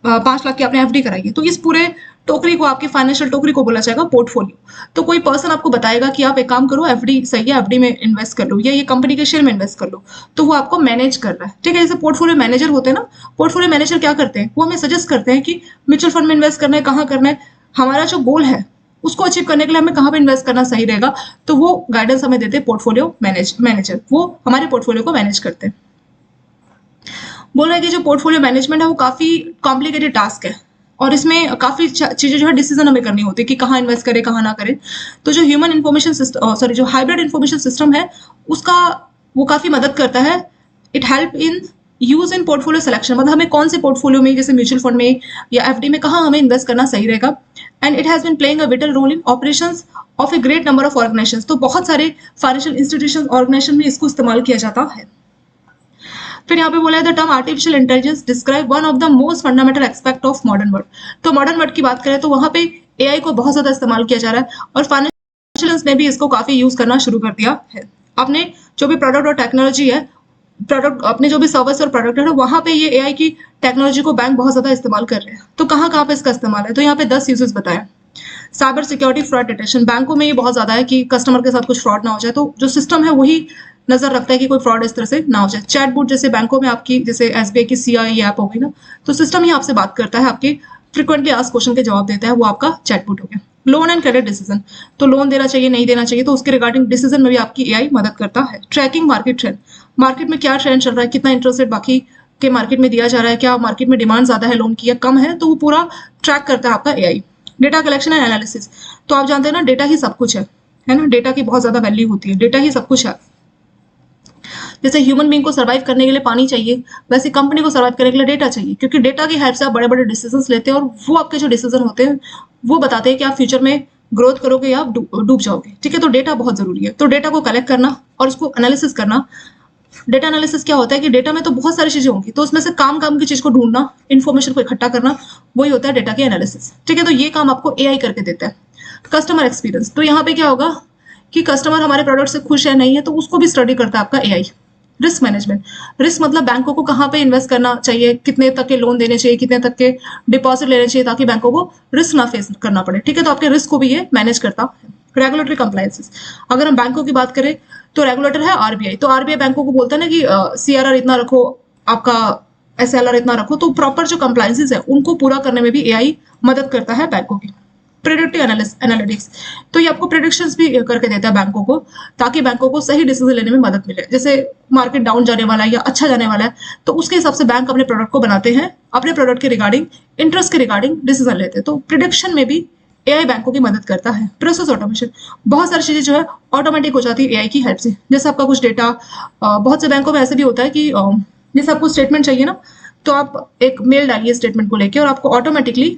5 लाख की आपने FD कराई है। तो इस पूरे टोकरी को, आपकी फाइनेंशियल टोकरी को बोला जाएगा पोर्टफोलियो। तो कोई पर्सन आपको बताएगा कि आप एक काम करो, FD सही है, FD में इन्वेस्ट कर लो या ये कंपनी के शेयर में इन्वेस्ट कर लो, तो वो आपको मैनेज कर रहा है, ठीक है। जैसे पोर्टफोलियो मैनेजर होते हैं ना, पोर्टफोलियो मैनेजर क्या करते हैं, वो हमें सजेस्ट करते हैं कि म्यूचुअल फंड में इन्वेस्ट करना है, कहाँ करना है, हमारा जो गोल है उसको अचीव करने के लिए हमें कहाँ पे इन्वेस्ट करना सही रहेगा, तो वो गाइडेंस हमें देते हैं पोर्टफोलियो मैनेजर, वो हमारे पोर्टफोलियो को मैनेज करते हैं। बोल रहा है कि जो पोर्टफोलियो मैनेजमेंट है वो काफ़ी कॉम्प्लिकेटेड टास्क है और इसमें काफ़ी चीज़ें जो है डिसीजन हमें करनी होती है कि कहाँ इन्वेस्ट करें, कहाँ ना करें। तो जो ह्यूमन इंफॉर्मेशन सिस्टम, सॉरी, जो हाइब्रिड इंफॉर्मेशन सिस्टम है, उसका वो काफ़ी मदद करता है। It help in use in portfolio selection, मतलब हमें कौन से पोर्टफोलियो में, जैसे म्यूचुअल फंड में या FD में, कहाँ हमें इन्वेस्ट करना सही रहेगा। And it has been playing a vital role in operations of a great number of organisations. तो बहुत सारे फाइनेंशियल इंस्टीट्यूशन ऑर्गेनाइजेशन में इसको इस्तेमाल किया जाता है। फिर यहाँ पे बोला है the term artificial intelligence describe one of the most fundamental aspect of modern world. तो मॉडर्न वर्ल्ड की बात करें तो वहाँ पे AI को बहुत ज्यादा इस्तेमाल किया जा रहा है और फाइनेंशियल्स ने भी इसको काफी यूज करना शुरू कर दिया है। अपने जो भी प्रोडक्ट और टेक्नोलॉजी है, प्रोडक्ट अपने जो भी सर्विस और प्रोडक्ट है, वहाँ पे ये AI की टेक्नोलॉजी को बैंक बहुत ज्यादा इस्तेमाल कर रहे हैं। तो कहाँ कहाँ पे इसका इस्तेमाल है, तो यहाँ पे 10 यूजेस बताए। साइबर सिक्योरिटी, फ्रॉड डिटेक्शन, बैंकों में ये बहुत ज्यादा है कि कस्टमर के साथ कुछ फ्रॉड ना हो जाए, तो जो सिस्टम है वही नजर रखता है कि कोई फ्रॉड इस तरह से ना हो जाए। चैटबॉट, जैसे बैंकों में आपकी, जैसे SBI की CI ऐप हो गई ना, तो सिस्टम ही आपसे बात करता है, आपके फ्रिक्वेंटली आस्क्ड क्वेश्चन के जवाब देता है, वो आपका चैटबॉट हो गया। लोन एंड क्रेडिट डिसीजन, तो लोन देना चाहिए नहीं देना चाहिए, तो उसके रिगार्डिंग डिसीजन में भी आपकी AI मदद करता है। ट्रैकिंग मार्केट ट्रेंड, मार्केट में क्या ट्रेंड चल रहा है, कितना इंटरेस्ट रेट बाकी के मार्केट में दिया जा रहा है, क्या मार्केट में डिमांड ज्यादा है लोन की या कम है, तो वो पूरा ट्रैक करता है आपका AI। Data collection and analysis, तो आप जानते हैं ना डेटा ही सब कुछ है ना, डेटा की बहुत ज्यादा वैल्यू होती है, डेटा ही सब कुछ है। जैसे ह्यूमन बींग को सर्वाइव करने के लिए पानी चाहिए, वैसे कंपनी को सर्वाइव करने के लिए डेटा चाहिए, क्योंकि डेटा की हेल्प से आप बड़े बड़े डिसीजंस लेते हैं, और वो आपके जो डिसीजन होते हैं वो बताते हैं कि आप फ्यूचर में ग्रोथ करोगे या आप डूब जाओगे। ठीक है, तो डेटा बहुत जरूरी है। तो डेटा को कलेक्ट करना और उसको एनालिसिस करना। डेटा एनालिसिस क्या होता है कि डेटा में तो बहुत सारी चीजें होंगी, तो उसमें से काम काम की चीज को ढूंढना, इन्फॉर्मेशन को इकट्ठा करना, वही होता है डेटा की एनालिसिस। ठीक है, तो ये काम आपको एआई करके देता है। कस्टमर एक्सपीरियंस, तो यहाँ पे क्या होगा कि कस्टमर हमारे प्रोडक्ट से खुश है नहीं है, तो उसको भी स्टडी करता है आपका एआई। रिस्क मैनेजमेंट, रिस्क मतलब बैंकों को कहाँ पे इन्वेस्ट करना चाहिए, कितने तक के लोन देने चाहिए, कितने तक के डिपॉजिट लेने चाहिए, ताकि बैंकों को रिस्क ना फेस करना पड़े। ठीक है, तो आपके रिस्क को भी ये मैनेज करता है। रेगुलेटरी कंप्लायंसेस, अगर हम बैंकों की बात करें तो रेगुलेटर है आरबीआई, तो आरबीआई बैंकों को बोलता है ना कि सीआरआर इतना रखो, आपका एसएलआर इतना रखो, तो प्रॉपर जो कंप्लायंसेस है उनको पूरा करने में भी एआई मदद करता है बैंकों की। प्रेडिक्टिव एनालिटिक्स, तो ये आपको प्रेडिक्शंस भी करके देता है बैंकों को, ताकि बैंकों को सही डिसीजन लेने में मदद मिले। जैसे मार्केट डाउन जाने वाला है या अच्छा जाने वाला है, तो उसके हिसाब से बैंक अपने प्रोडक्ट को बनाते हैं, अपने प्रोडक्ट के रिगार्डिंग, इंटरेस्ट के रिगार्डिंग डिसीजन लेते हैं। तो प्रिडिक्शन में भी एआई बैंकों की मदद करता है। प्रोसेस ऑटोमेशन, बहुत सारी चीजें जो है ऑटोमेटिक हो जाती है एआई की हेल्प से। जैसे आपका कुछ डेटा, बहुत से बैंकों में ऐसे भी होता है कि जैसे आपको स्टेटमेंट चाहिए ना, तो आप एक मेल डालिए स्टेटमेंट को लेके, और आपको ऑटोमेटिकली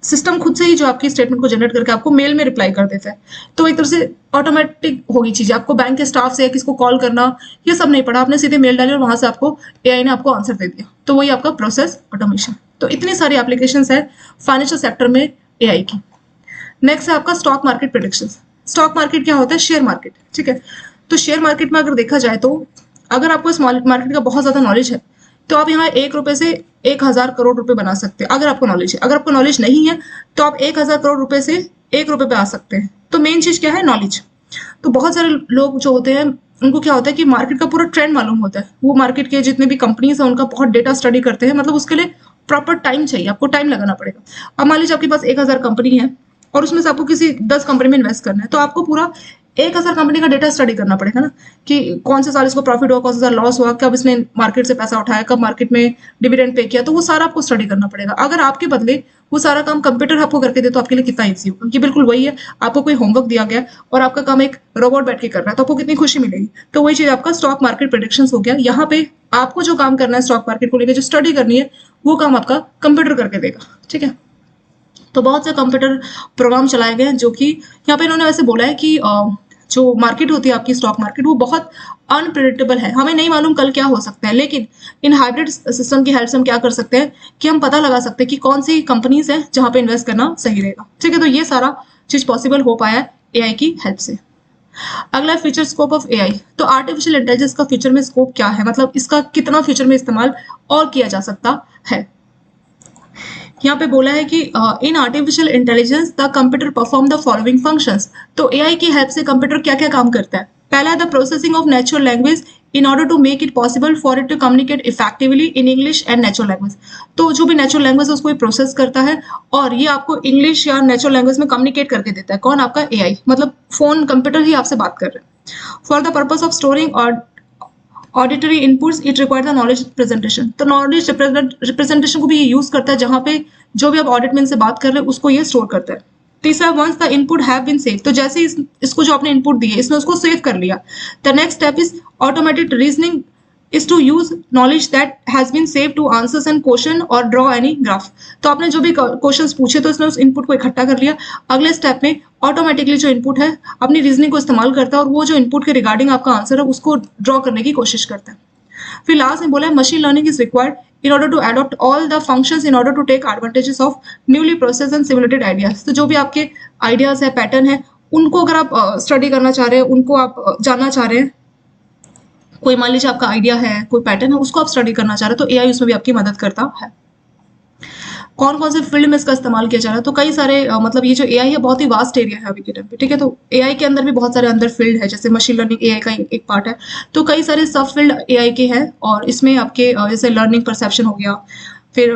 सिस्टम खुद से ही जो आपकी स्टेटमेंट को जनरेट करके आपको मेल में रिप्लाई कर देता है। तो एक तरह से ऑटोमेटिक होगी चीजें, आपको बैंक के स्टाफ से किसको कॉल करना ये सब नहीं पड़ा, आपने सीधे मेल डाली और वहां से आपको एआई ने आपको आंसर दे दिया। तो वही आपका प्रोसेस ऑटोमेशन। तो इतनी सारी एप्लीकेशंस है फाइनेंशियल सेक्टर में एआई की। नेक्स्ट है आपका stock market predictions. Stock market क्या होता है? Share market. ठीक है, तो शेयर मार्केट में अगर देखा जाए तो अगर आपको इस मार्केट का बहुत ज्यादा नॉलेज है, तो आप यहाँ 1 रुपए से 1000 करोड़ रुपए बना सकते हैं, अगर आपको नॉलेज है। अगर आपको नॉलेज नहीं है तो आप 1000 करोड़ रुपए से 1 रुपए पे आ सकते हैं। तो मेन चीज क्या है? नॉलेज। तो बहुत सारे लोग जो होते हैं उनको क्या होता है कि मार्केट का पूरा ट्रेंड मालूम होता है, वो मार्केट के जितने भी कंपनीज है उनका बहुत डेटा स्टडी करते हैं, मतलब उसके लिए प्रॉपर टाइम चाहिए, आपको टाइम लगाना पड़ेगा। अब मान लीजिए आपके पास 1000 कंपनी है और उसमें से आपको किसी 10 कंपनी में इन्वेस्ट करना है, तो आपको पूरा 1000 कंपनी का डेटा स्टडी करना पड़ेगा ना, कि कौन से साल इसको प्रॉफिट हुआ, कौन सा साल लॉस हुआ, कब इसने मार्केट से पैसा उठाया, कब मार्केट में डिविडेंड पे किया, तो वो सारा आपको स्टडी करना पड़ेगा। अगर आपके बदले वो सारा काम कंप्यूटर आपको करके दे तो आपके लिए कितना ईजी होगा। कि बिल्कुल वही है, आपको कोई होमवर्क दिया गया और आपका काम एक रोबोट बैठ के कर रहा है, तो आपको कितनी खुशी मिलेगी। तो वही चीज आपका स्टॉक मार्केट प्रेडिक्शन हो गया। यहाँ पे आपको जो काम करना है स्टॉक मार्केट को लेकर, जो स्टडी करनी है, वो काम आपका कंप्यूटर करके देगा। ठीक है, तो बहुत से कंप्यूटर प्रोग्राम चलाए गए हैं, जो कि यहाँ पे इन्होंने वैसे बोला है कि जो मार्केट होती है आपकी स्टॉक मार्केट, वो बहुत अनप्रिडिक्टेबल है, हमें नहीं मालूम कल क्या हो सकता है। लेकिन इन हाइब्रिड सिस्टम की हेल्प से हम क्या कर सकते हैं कि हम पता लगा सकते हैं कि कौन सी कंपनीज है जहां पे इन्वेस्ट करना सही रहेगा। ठीक है, तो ये सारा चीज पॉसिबल हो पाया है एआई की हेल्प से। अगला फ्यूचर स्कोप ऑफ एआई। तो आर्टिफिशियल इंटेलिजेंस का फ्यूचर में स्कोप क्या है, मतलब इसका कितना फ्यूचर में इस्तेमाल और किया जा सकता है। यहाँ पे बोला है कि in artificial intelligence the computer perform the following functions. तो एआई की हेल्प से कंप्यूटर क्या क्या काम करता है? पहला है the processing of natural language in order to make it possible for it to communicate effectively in English and natural language. तो जो भी नेचुरल लैंग्वेज है उसको ये प्रोसेस करता है और ये आपको इंग्लिश या नेचुरल लैंग्वेज में कम्युनिकेट करके देता है। कौन? आपका एआई, मतलब फोन कंप्यूटर ही आपसे बात कर रहे हैं। For the purpose of storing और auditory inputs it require the knowledge representation. तो नॉलेज रिप्रेजेंटेशन को भी ये यूज करता है, जहां पे जो भी आप ऑडिट में इनसे बात कर रहे हैं उसको ये स्टोर करता है। तीसरा, once the input have been save. तो जैसे इसको जो आपने इनपुट दिए इसने उसको सेव कर लिया। The next step is automated reasoning is to use knowledge that has been saved to answers and question or draw any graph। तो आपने जो भी क्वेश्चंस पूछे तो इसने उस इनपुट को इकट्ठा कर लिया। अगले स्टेप में ऑटोमेटिकली जो इनपुट है अपनी रीजनिंग को इस्तेमाल करता है और वो जो इनपुट के रिगार्डिंग आपका आंसर है उसको ड्रॉ करने की कोशिश करता है। फिर लास्ट में बोला है machine learning is required in order to adopt all the functions in order to take advantages of newly processed and simulated ideas। तो जो भी आपके आइडियाज है, पैटर्न है, उनको अगर आप स्टडी करना चाह रहे हैं, उनको आप जानना चाह रहे हैं, कोई मान लीजिए आपका आइडिया है, कोई पैटर्न है, उसको आप स्टडी करना चाह रहे हैं, तो एआई उसमें भी आपकी मदद करता है। कौन कौन से फील्ड में इसका इस्तेमाल किया जा रहा है? तो कई सारे मतलब ये जो एआई है बहुत ही वास्ट एरिया है अभी के टाइम पे। ठीक है, तो एआई के अंदर भी बहुत सारे अंदर फील्ड है, जैसे मशीन लर्निंग एआई का एक पार्ट है, तो कई सारे सब फील्ड एआई के हैं। और इसमें आपके जैसे लर्निंग परसेप्शन हो गया, फिर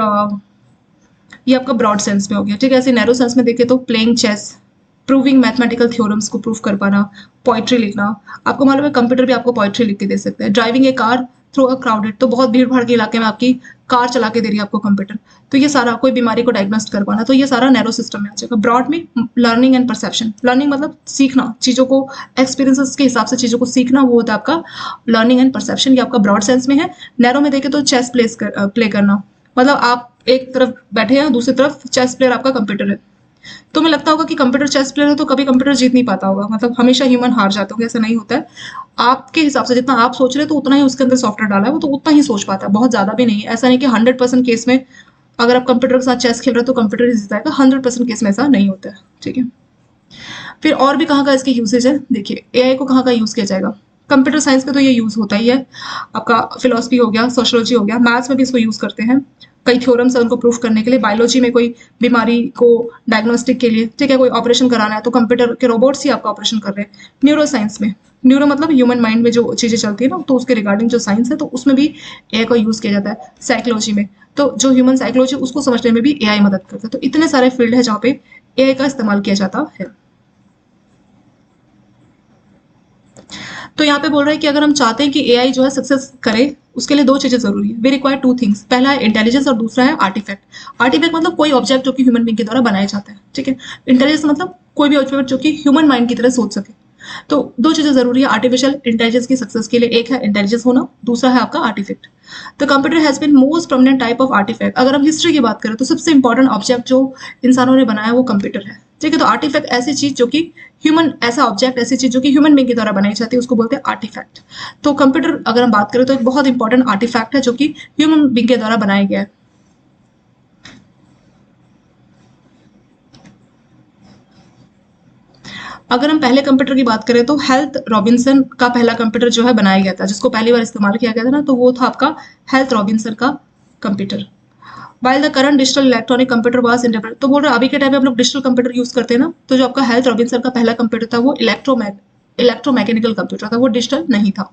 ये आपका ब्रॉड सेंस में हो गया। ठीक है, ऐसे नैरो सेंस में देखे तो playing chess, proving mathematical theorems को प्रूव कर पाना, पोइट्री लिखना। आपको मालूम है कंप्यूटर भी आपको पोइट्री लिख के दे सकता है। Driving A car through a crowded, तो बहुत भीड़ भाड़ के इलाके में आपकी कार चला के दे रही है आपको कंप्यूटर, तो ये सारा कोई बीमारी को डायग्नोस्ट कर पाना, तो ये सारा नैरो सिस्टम में आ जाएगा। ब्रॉड में लर्निंग एंड परसेप्शन, लर्निंग मतलब सीखना, चीज़ों को एक्सपीरियंसेस के हिसाब से चीज़ों को सीखना, वो होता है आपका लर्निंग एंड परसेप्शन, ये आपका ब्रॉड सेंस में है। नैरो में देखें तो चेस प्ले करना, मतलब आप एक तरफ बैठे हैं, दूसरी तरफ चेस प्लेयर आपका कंप्यूटर है। तो मैं लगता होगा कि कंप्यूटर चेस प्लेयर है तो कभी कंप्यूटर जीत नहीं पाता होगा, मतलब हमेशा ह्यूमन हार जाते होंगे, ऐसा नहीं होता है। आपके हिसाब से जितना आप सोच रहे हैं तो उतना ही उसके अंदर सॉफ्टवेयर डाला है, वो तो उतना ही सोच पाता है, बहुत ज्यादा भी नहीं है। ऐसा नहीं कि 100% केस में अगर आप कंप्यूटर के साथ चेस खेल रहे हो तो कंप्यूटर ही जीता है, 100% केस में ऐसा नहीं होता है, ठीक है। फिर और भी कहाँ का इसके यूसेज है, देखिए एआई को कहाँ का यूज किया जाएगा। कंप्यूटर साइंस में तो ये यूज होता ही है, आपका फिलोसफी हो गया, सोशियोलॉजी हो गया, मैथ्स में भी इसको यूज करते हैं, कई थ्योरम्स है उनको प्रूफ करने के लिए। बायोलॉजी में कोई बीमारी को डायग्नोस्टिक के लिए, ठीक है, कोई ऑपरेशन कराना है तो कंप्यूटर के रोबोट्स ही आपका ऑपरेशन कर रहे हैं। न्यूरो साइंस में, न्यूरो मतलब ह्यूमन माइंड में जो चीजें चलती है ना, तो उसके रिगार्डिंग जो साइंस है तो उसमें भी एआई का यूज किया जाता है। साइकोलॉजी में तो जो ह्यूमन साइकोलॉजी उसको समझने में भी एआई मदद करता है। तो इतने सारे फील्ड है जहाँ पे एआई का इस्तेमाल किया जाता है। तो यहाँ पे बोल रहे हैं कि अगर हम चाहते हैं कि एआई जो है सक्सेस करे, उसके लिए दो चीजें जरूरी है। वी रिक्वायर टू थिंग्स, पहला है इंटेलिजेंस और दूसरा है आर्टिफैक्ट। आर्टिफैक्ट मतलब कोई ऑब्जेक्ट जो कि ह्यूमन बीइंग के द्वारा बनाया जाता है, ठीक है। इंटेलिजेंस मतलब कोई भी ऑब्जेक्ट जो कि ह्यूमन माइंड की तरह सोच सके। तो दो चीजें जरूरी है आर्टिफिशियल इंटेलिजेंस की सक्सेस के लिए, एक है इंटेलिजेंस होना, दूसरा है आपका artifact. The computer has been most prominent type of artifact. अगर हम हिस्ट्री की बात करें तो सबसे इंपॉर्टेंट ऑब्जेक्ट जो इंसानों ने बनाया वो कंप्यूटर है, ठीक है। तो आर्टिफैक्ट ऐसी चीज जो कि ह्यूमन, ऐसा ऑब्जेक्ट ऐसी चीज जो कि ह्यूमन बीइंग के द्वारा बनाई जाती है उसको बोलते हैं आर्टिफैक्ट। तो कंप्यूटर अगर हम बात करें तो एक बहुत इंपॉर्टेंट आर्टिफैक्ट है जो कि ह्यूमन बीइंग के द्वारा बनाया गया है। अगर हम पहले कंप्यूटर की बात करें तो हेल्थ रॉबिन्सन का पहला कंप्यूटर जो है बनाया गया था, जिसको पहली बार इस्तेमाल किया गया था ना, तो वो था आपका हेल्थ रॉबिन्सन का computer. While the current digital electronic computer was in, तो बोल रहे अभी के टाइम में हम लोग डिजिटल कंप्यूटर यूज करते हैं ना, तो जो आपका हेल्थ रॉबिन्सन का पहला कंप्यूटर था वो इलेक्ट्रोमैकेनिकल कंप्यूटर था, वो डिजिटल नहीं था।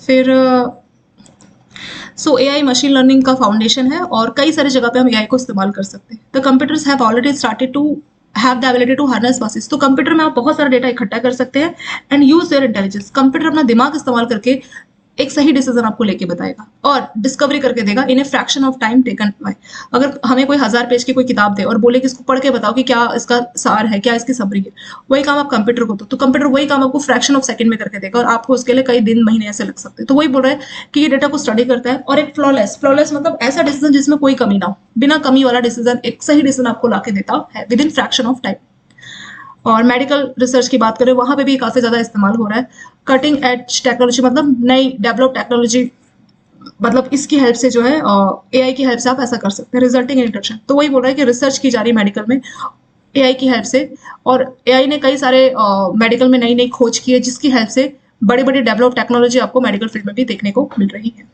फिर सो एआई मशीन लर्निंग का फाउंडेशन है और कई सारी जगह पे हम एआई को इस्तेमाल कर सकते हैं। The computers have already started to have the ability to harness machines. तो कंप्यूटर में आप बहुत सारा डेटा इकट्ठा कर सकते हैं and use their intelligence. Computer अपना दिमाग इस्तेमाल करके एक सही डिसीजन आपको लेके बताएगा और डिस्कवरी करके देगा in a fraction of time taken by. अगर हमें कोई 1000 पेज की कोई किताब दे और बोले कि इसको पढ़ के बताओ कि क्या इसका सार है, क्या इसकी समरी है, वही काम आप कंप्यूटर को दो तो कंप्यूटर वही काम आपको फ्रैक्शन ऑफ सेकंड में करके देगा और आपको उसके लिए कई दिन महीने ऐसे लग सकते हैं। तो वही बोल रहा है कि ये डेटा को स्टडी करता है और एक फ्लॉलेस मतलब ऐसा डिसीजन जिसमें कोई कमी ना हो, बिना कमी वाला डिसीजन, एक सही डिसीजन आपको ला के देता है with in fraction of time. और मेडिकल रिसर्च की बात करें वहां पे भी काफी ज्यादा इस्तेमाल हो रहा है। कटिंग एज टेक्नोलॉजी मतलब नई डेवलप टेक्नोलॉजी, मतलब इसकी हेल्प से जो है एआई की हेल्प से आप ऐसा कर सकते हैं, रिजल्टिंग इन इंडक्शन। तो वही बोल रहा है कि रिसर्च की जा रही है मेडिकल में एआई की हेल्प से, और एआई ने कई सारे मेडिकल में नई नई खोज की है जिसकी हेल्प से बड़ी बड़ी डेवलप टेक्नोलॉजी आपको मेडिकल फील्ड में भी देखने को मिल रही है।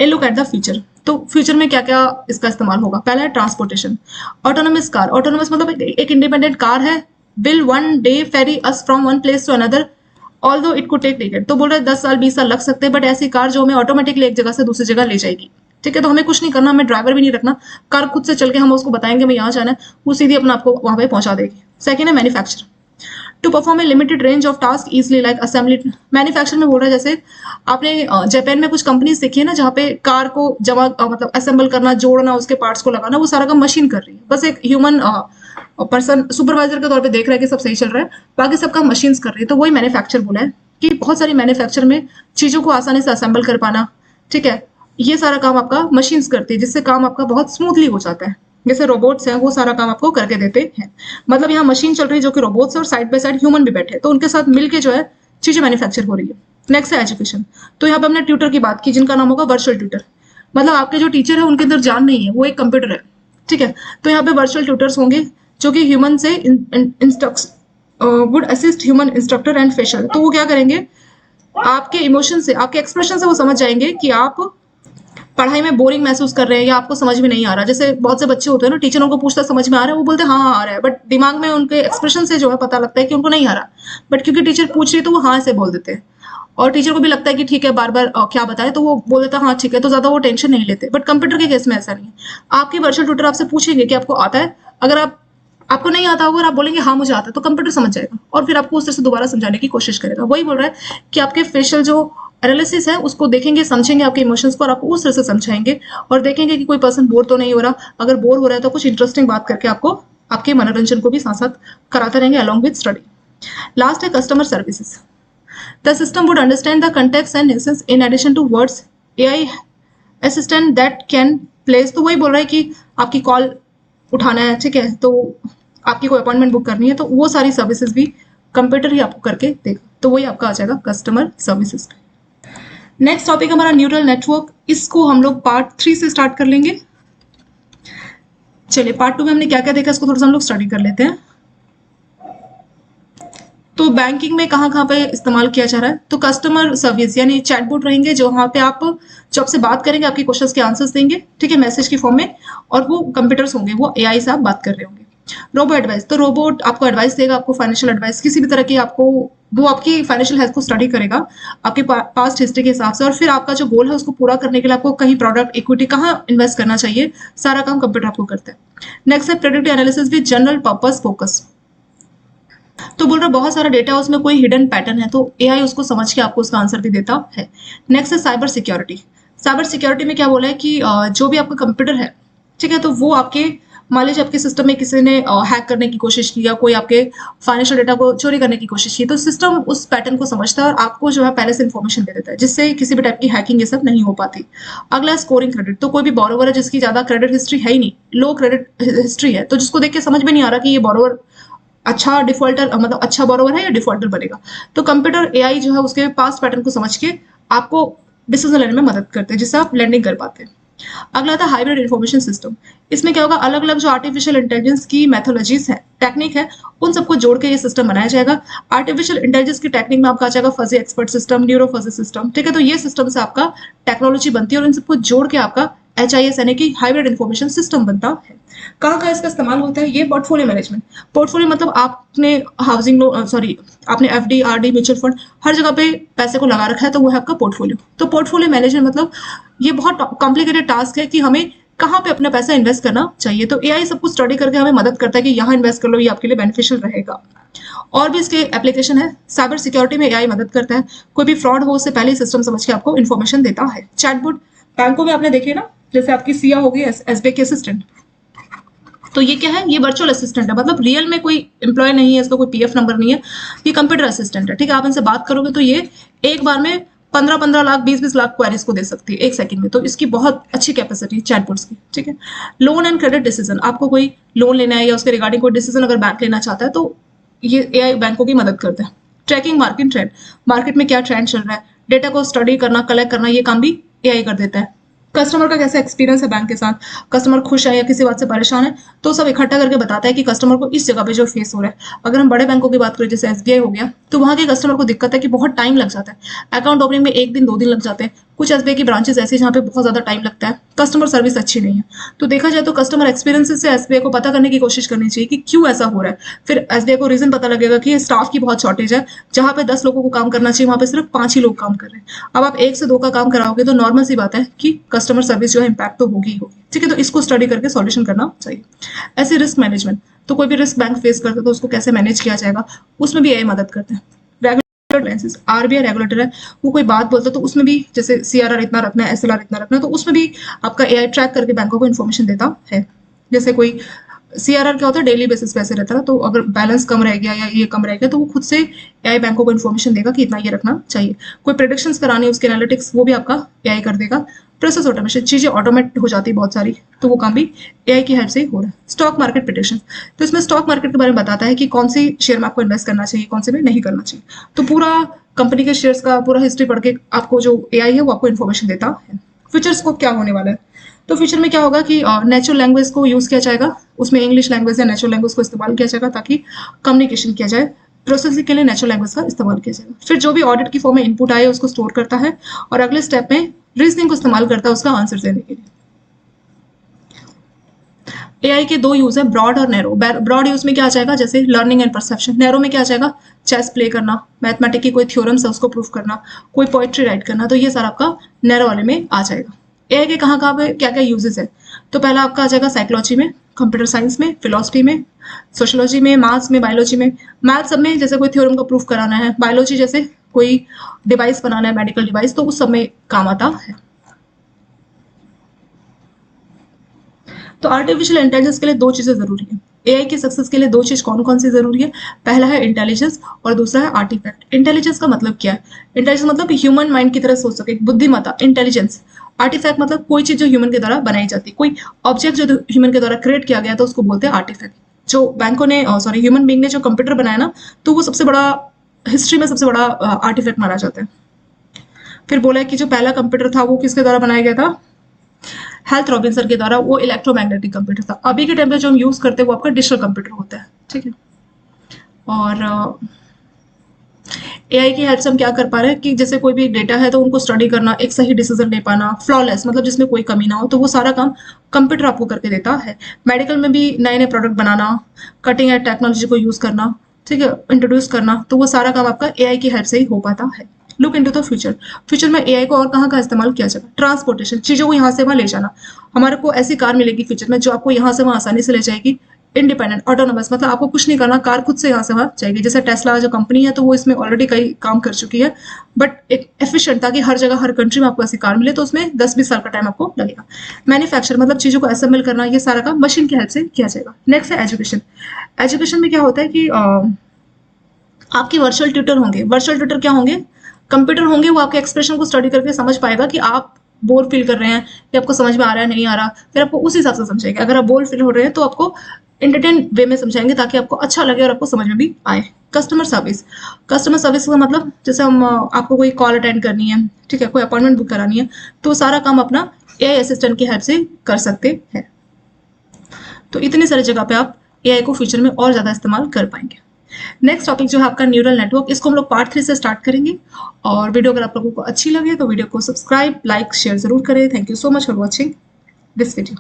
ए लुक एट द फ्यूचर। तो फ्यूचर में क्या क्या इसका इस्तेमाल होगा। पहला है ट्रांसपोर्टेशन, ऑटोनोमस कार। ऑटोनोमस मतलब एक इंडिपेंडेंट कार है, will one day ferry us from one place to another although it could take decade. तो बोल रहे 10 साल 20 साल लग सकते हैं, बट ऐसी कार जो हमें ऑटोमेटिकली एक जगह से दूसरी जगह ले जाएगी, ठीक है। तो हमें कुछ नहीं करना, हमें ड्राइवर भी नहीं रखना, कार खुद से चल के हम उसको बताएंगे मैं यहाँ जाना है, वो सीधी अपना आपको वहां पे पहुंचा देगी। सेकेंड है manufacture, to perform a limited range of task easily like assembly. Manufacture में बोल रहा है जैसे आपने जापान में कुछ कंपनीज देखी है ना जहाँ पे कार को जमा मतलब असेंबल करना, जोड़ना, उसके पार्ट्स को लगाना, वो सारा काम मशीन कर रही है। बस एक ह्यूमन पर्सन सुपरवाइजर के तौर पे देख रहा है कि सब सही चल रहा है, बाकी सब काम मशीन्स कर रही है। तो वही मैन्युफैक्चर बोला है कि बहुत सारी मैन्युफैक्चर में चीजों को आसानी से असेंबल कर पाना, ठीक है, ये सारा काम आपका मशीन्स करती है, जिससे काम आपका बहुत स्मूथली हो जाता है। जैसे रोबोट्स हैं वो सारा काम आपको करके देते हैं, मतलब यहाँ मशीन चल रही है जो कि रोबोट्स है और साइड बाय साइड ह्यूमन भी बैठे हैं, तो उनके साथ मिलके जो है चीजें मैन्युफैक्चर हो रही है। नेक्स्ट है एजुकेशन। तो यहाँ पे हमने ट्यूटर की बात की जिनका नाम होगा वर्चुअल ट्यूटर, मतलब आपके जो टीचर है उनके अंदर जान नहीं है, वो एक कंप्यूटर है, ठीक है। तो यहाँ पे वर्चुअल ट्यूटर्स होंगे जो कि ह्यूमन से instruct would assist human instructor and facial. तो वो क्या करेंगे, आपके इमोशन से, आपके एक्सप्रेशन से वो समझ जाएंगे कि आप पढ़ाई में बोरिंग महसूस कर रहे हैं या आपको समझ में नहीं आ रहा। जैसे बहुत से बच्चे होते हैं ना, टीचर उनको पूछता समझ में आ रहा है, वो बोलते हैं हाँ हाँ आ रहा है, बट दिमाग में उनके एक्सप्रेशन से जो है पता लगता है कि उनको नहीं आ रहा, बट क्योंकि टीचर पूछ रही है तो वो हाँ से बोल देते हैं। और टीचर को भी लगता है कि ठीक है बार बार क्या बताए, तो वो बोल देता है हाँ ठीक है, तो ज्यादा वो टेंशन नहीं लेते। बट कंप्यूटर के केस में ऐसा नहीं है। आपके वर्चुअल ट्यूटर आपसे पूछेंगे कि आपको आता है, अगर आपको नहीं आता होगा और आप बोलेंगे हाँ मुझे आता है, तो कंप्यूटर समझ जाएगा और फिर आपको उस तरह से दोबारा समझाने की कोशिश करेगा। वही बोल रहा है कि आपके फेशियल जो एनालिसिस है उसको देखेंगे, समझेंगे आपके इमोशंस को और आपको उस तरह से समझाएंगे और देखेंगे कि कोई पर्सन बोर तो नहीं हो रहा। अगर बोर हो रहा है तो कुछ इंटरेस्टिंग बात करके आपको आपके मनोरंजन को भी साथ साथ कराते रहेंगे अलॉन्ग विद स्टडी। लास्ट है customer services. The system would understand the context and nuances in addition to words AI assistant that can place. तो वही बोल रहा है कि आपकी कॉल उठाना है, ठीक है, तो आपकी कोई अपॉइंटमेंट बुक करनी है तो वो सारी सर्विसेज भी कंप्यूटर ही आपको करके देगा। तो वही आपका आ जाएगा कस्टमर सर्विसेज। नेक्स्ट टॉपिक हमारा न्यूरल नेटवर्क। इसको हम लोग पार्ट 3 से स्टार्ट कर लेंगे। चलिए पार्ट 2 में हमने क्या क्या देखा इसको थोड़ा सा हम लोग स्टडी कर लेते हैं। तो बैंकिंग में कहाँ कहाँ पे इस्तेमाल किया जा रहा है, तो कस्टमर सर्विस यानी चैटबॉट रहेंगे जो वहाँ पे आप जब आपसे बात करेंगे आपके क्वेश्चंस के आंसर्स देंगे, ठीक है, मैसेज की फॉर्म में, और वो कंप्यूटर्स होंगे, वो एआई से आप बात कर रहे होंगे। रोबो एडवाइस, तो रोबोट आपको एडवाइस देगा, आपको फाइनेंशियल एडवाइस किसी भी तरह की, आपको वो आपकी फाइनेंशियल हेल्थ को स्टडी करेगा आपके पास्ट हिस्ट्री के हिसाब से, और फिर आपका जो गोल है उसको पूरा करने के लिए आपको कहीं प्रोडक्ट इक्विटी कहाँ इन्वेस्ट करना चाहिए, सारा काम कंप्यूटर आपको करता है। नेक्स्ट है predictive analysis with general purpose focus. तो बोल रहा बहुत सारा डेटा उसमें कोई हिडन पैटर्न है तो एआई उसको समझ के आपको उसका आंसर भी देता है। नेक्स्ट है साइबर सिक्योरिटी। साइबर सिक्योरिटी में क्या बोला है कि जो भी आपका कंप्यूटर है, ठीक है, तो वो आपके मान लीजिए आपके सिस्टम में किसी ने हैक करने की कोशिश की या कोई आपके फाइनेंशियल डेटा को चोरी करने की कोशिश की, तो सिस्टम उस पैटर्न को समझता है और आपको जो है पहले से इन्फॉर्मेशन दे देता है जिससे किसी भी टाइप की हैकिंग ये सब नहीं हो पाती। अगला है स्कोरिंग क्रेडिट। तो कोई भी बोरोवर है जिसकी ज्यादा क्रेडिट हिस्ट्री है ही नहीं, लो क्रेडिट हिस्ट्री है, तो जिसको देख के समझ में नहीं आ रहा कि ये बोरोवर अच्छा डिफॉल्टर मतलब अच्छा बोरोवर है या डिफॉल्टर बनेगा, तो कंप्यूटर एआई जो है उसके पास्ट पैटर्न को समझ के आपको डिसीजन लेने में मदद करते हैं जिससे आप लैंडिंग कर पाते हैं। अगला था हाइब्रिड इन्फॉर्मेशन सिस्टम। इसमें क्या होगा, अलग अलग जो आर्टिफिशियल इंटेलिजेंस की मेथोलॉजीज है, टेक्निक है, उन सबको जोड़ के ये सिस्टम बनाया जाएगा। आर्टिफिशियल इंटेलिजेंस की टेक्निक में आपका आ जाएगा fuzzy expert system, neuro fuzzy system, ठीक है, तो ये सिस्टम से आपका टेक्नोलॉजी बनती है और इन सबको जोड़ के आपका HIS यानी कि हाइब्रिड इन्फॉर्मेशन सिस्टम बनता है। कहाँ कहाँ इसका इस्तेमाल होता है, ये पोर्टफोलियो मैनेजमेंट। पोर्टफोलियो मतलब आपने हाउसिंग लोन सॉरी आपने FD RD म्यूचुअल फंड हर जगह पे पैसे को लगा रखा है तो वो है आपका पोर्टफोलियो। तो पोर्टफोलियो मैनेजमेंट मतलब ये बहुत कॉम्प्लिकेटेड टास्क है कि हमें कहाँ पे अपना पैसा इन्वेस्ट करना चाहिए, तो एआई सब कुछ स्टडी करके हमें मदद करता है कि यहाँ इन्वेस्ट कर लो, ये आपके लिए बेनिफिशियल रहेगा। और भी इसके एप्लीकेशन है। साइबर सिक्योरिटी में एआई मदद करता है, कोई भी फ्रॉड हो उससे पहले ही सिस्टम समझ के आपको इन्फॉर्मेशन देता है। चैटबॉट बैंकों में आपने देखे ना, जैसे आपकी सिया होगी SBI की असिस्टेंट, तो ये क्या है, ये वर्चुअल असिस्टेंट है, मतलब रियल में कोई एम्प्लॉय नहीं है, इसका कोई PF नंबर नहीं है, ये कंप्यूटर असिस्टेंट है, ठीक है। आप इनसे बात करोगे तो ये एक बार में 15-15 लाख 20-20 लाख क्वेरीज को दे सकती है एक सेकंड में, तो इसकी बहुत अच्छी कैपेसिटी है चैटबॉट्स की, ठीक है। लोन एंड क्रेडिट डिसीजन, आपको कोई लोन लेना है या उसके रिगार्डिंग कोई डिसीजन अगर बैंक लेना चाहता है तो ये एआई बैंकों की मदद करता है। ट्रैकिंग मार्केट ट्रेंड, मार्केट में क्या ट्रेंड चल रहा है, डेटा को स्टडी करना, कलेक्ट करना, ये काम भी एआई कर देता है। कस्टमर का कैसा एक्सपीरियंस है बैंक के साथ, कस्टमर खुश है या किसी बात से परेशान है, तो सब इकट्ठा करके बताता है कि कस्टमर को इस जगह पे जो फेस हो रहा है। अगर हम बड़े बैंकों की बात करें जैसे SBI हो गया, तो वहाँ के कस्टमर को दिक्कत है कि बहुत टाइम लग जाता है, अकाउंट ओपनिंग में 1 दिन 2 दिन लग जाते हैं। कुछ SBI की ब्रांचेस ऐसी जहाँ पे बहुत ज्यादा टाइम लगता है, कस्टमर सर्विस अच्छी नहीं है। तो देखा जाए तो कस्टमर एक्सपीरियंस से SBI को पता करने की कोशिश करनी चाहिए कि क्यों ऐसा हो रहा है। फिर SBI को रीजन पता लगेगा कि स्टाफ की बहुत शॉर्टेज है, जहाँ पे 10 लोगों को काम करना चाहिए वहाँ पे सिर्फ 5 ही लोग काम कर रहे हैं। अब आप 1 से 2 का काम कराओगे तो नॉर्मल सी बात है कि कस्टमर सर्विस जो है इम्पैक्ट तो होगी ही होगी, ठीक है। तो इसको स्टडी करके सॉल्यूशन करना चाहिए। ऐसे रिस्क मैनेजमेंट, तो कोई भी रिस्क बैंक फेस करता है तो उसको कैसे मैनेज किया जाएगा, उसमें भी एआई मदद करता है। RBI रेगुलेटर है, वो कोई बात बोलता है तो उसमें भी जैसे CRR इतना रखना है, SLR इतना रखना है, तो उसमें भी आपका एआई ट्रैक करके बैंकों को इन्फॉर्मेशन देता है। जैसे कोई CRR क्या होता है, डेली बेसिस पे ऐसे रहता है, तो अगर बैलेंस कम रह गया या ये कम रह गया तो वो खुद से एआई बैंकों को इन्फॉर्मेशन देगा कि इतना ये रखना चाहिए। कोई प्रेडिक्शंस करानी है उसके एनालिटिक्स, वो भी आपका एआई कर देगा। प्रोसेस ऑटोमेशन, चीजें ऑटोमेट हो जाती है बहुत सारी, तो वो काम भी एआई की हेल्प से ही हो रहा है। स्टॉक मार्केट प्रेडिक्शन, तो इसमें स्टॉक मार्केट के बारे में बताता है कि कौन सी शेयर में आपको इन्वेस्ट करना चाहिए, कौन से में नहीं करना चाहिए। तो पूरा कंपनी के शेयर्स का पूरा हिस्ट्री पढ़ के आपको जो एआई है वो आपको इन्फॉर्मेशन देता है। फ्यूचर स्कोप क्या होने वाला है, तो फ्यूचर में क्या होगा कि नेचुरल लैंग्वेज को यूज किया जाएगा, उसमें इंग्लिश लैंग्वेज या नेचुरल लैंग्वेज को इस्तेमाल किया जाएगा ताकि कम्युनिकेशन किया जाए। प्रोसेसिंग के लिए नेचुरल लैंग्वेज का इस्तेमाल किया जाएगा। फिर जो भी ऑडिट की फॉर्म में इनपुट आए उसको स्टोर करता है और अगले स्टेप में रीजनिंग को इस्तेमाल करता है उसका आंसर देने के लिए। एआई के 2 यूज है, ब्रॉड और नैरो। ब्रॉड यूज में क्या आ जाएगा, जैसे लर्निंग एंड परसेप्शन। नैरो में क्या आ जाएगा, चेस प्ले करना, मैथमेटिक की कोई थ्योरम्स है उसको प्रूफ करना, कोई पोएट्री राइट करना, तो ये सारा आपका नैरो वाले में आ जाएगा। एआई के कहाँ कहाँ पे क्या क्या यूजेस है, तो पहला आपका आ जाएगा साइकोलॉजी में, कंप्यूटर साइंस में, फिलोसफी में, सोशियोलॉजी में, मैथ्स में, बायोलॉजी में। मैथ्स सब में जैसे कोई थ्योरम को प्रूफ कराना है, बायोलॉजी जैसे कोई डिवाइस बनाना है, मेडिकल डिवाइस, तो उस समय काम आता है। तो आर्टिफिशियल इंटेलिजेंस के लिए दो चीजें जरूरी है। एआई की सक्सेस के लिए दो चीज कौन कौन सी जरूरी है? पहला है इंटेलिजेंस और दूसरा है आर्टिफैक्ट। इंटेलिजेंस का मतलब क्या है? इंटेलिजेंस मतलब ह्यूमन माइंड की तरह सोच सके, बुद्धिमत्ता, इंटेलिजेंस। आर्टिफैक्ट मतलब कोई चीज जो ह्यूमन के द्वारा बनाई जाती है, कोई ऑब्जेक्ट जो ह्यूमन के द्वारा क्रिएट किया गया, तो उसको बोलते हैं आर्टिफैक्ट। जो बैंकों ने ह्यूमन बींग ने जो कंप्यूटर बनाया ना, तो वो सबसे बड़ा, हिस्ट्री में सबसे बड़ा आर्टिफैक्ट माना जाता है। फिर बोला है कि जो पहला कंप्यूटर था वो किसके द्वारा बनाया गया था? हेल्थ रॉबिन्सन के द्वारा। वो इलेक्ट्रोमैग्नेटिक कंप्यूटर था। अभी के टाइम पे जो हम यूज करते हैं वो आपका डिजिटल कंप्यूटर होता है, ठीक है। और एआई की हेल्प से हम क्या कर पा रहे हैं कि जैसे कोई भी डेटा है तो उनको स्टडी करना, एक सही डिसीजन ले पाना, फ्लॉलेस मतलब जिसमें कोई कमी ना हो, तो वो सारा काम कंप्यूटर आपको करके देता है। मेडिकल में भी नए नए प्रोडक्ट बनाना, कटिंग एज टेक्नोलॉजी को यूज करना, ठीक है, इंट्रोड्यूस करना, तो वो सारा काम आपका एआई की हेल्प से ही हो पाता है। Look into the future. Future में एआई को और कहाँ कहाँ इस्तेमाल किया जाएगा? ट्रांसपोर्टेशन, चीजों को यहाँ से वहाँ ले जाना। हमारे को ऐसी कार मिलेगी फ्यूचर में जो आपको यहाँ से वहाँ आसानी से ले जाएगी। इंडिपेंडेंट, ऑटोनोमस, मतलब आपको कुछ नहीं करना, कार खुद से यहाँ से वहाँ जाएगी। जैसे टेस्ला जो कंपनी है तो वो इसमें ऑलरेडी कई काम कर चुकी है, बट एक एफिशिएंट, ताकि हर जगह हर कंट्री में आपको ऐसी कार मिले, तो उसमें 10-20 साल का टाइम आपको लगेगा। मैन्युफैक्चर मतलब चीजों को असेंबल करना, ये सारा काम मशीन की हेल्प से किया जाएगा। नेक्स्ट है एजुकेशन। एजुकेशन में क्या होता है कि आपके वर्चुअल ट्यूटर होंगे। वर्चुअल ट्यूटर क्या होंगे? कंप्यूटर होंगे, वो आपके एक्सप्रेशन को स्टडी करके समझ पाएगा कि आप बोर फील कर रहे हैं, कि आपको समझ में आ रहा है, नहीं आ रहा, फिर आपको उस हिसाब से समझाएंगे। अगर आप बोर फील हो रहे हैं तो आपको एंटरटेन वे में समझाएंगे, ताकि आपको अच्छा लगे और आपको समझ में भी आए। Customer service. कस्टमर सर्विस का मतलब जैसे हम आपको कोई कॉल अटेंड करनी है, ठीक है, कोई अपॉइंटमेंट बुक करानी है, तो सारा काम अपना एआई असिस्टेंट की हेल्प से कर सकते हैं। तो इतनी सारी जगह पे आप एआई को फ्यूचर में और ज्यादा इस्तेमाल कर पाएंगे। नेक्स्ट टॉपिक जो है आपका न्यूरल नेटवर्क, इसको हम लोग पार्ट 3 से स्टार्ट करेंगे। और वीडियो अगर आप लोगों को अच्छी लगे तो वीडियो को सब्सक्राइब, लाइक, शेयर जरूर करें। Thank you so much for watching this video.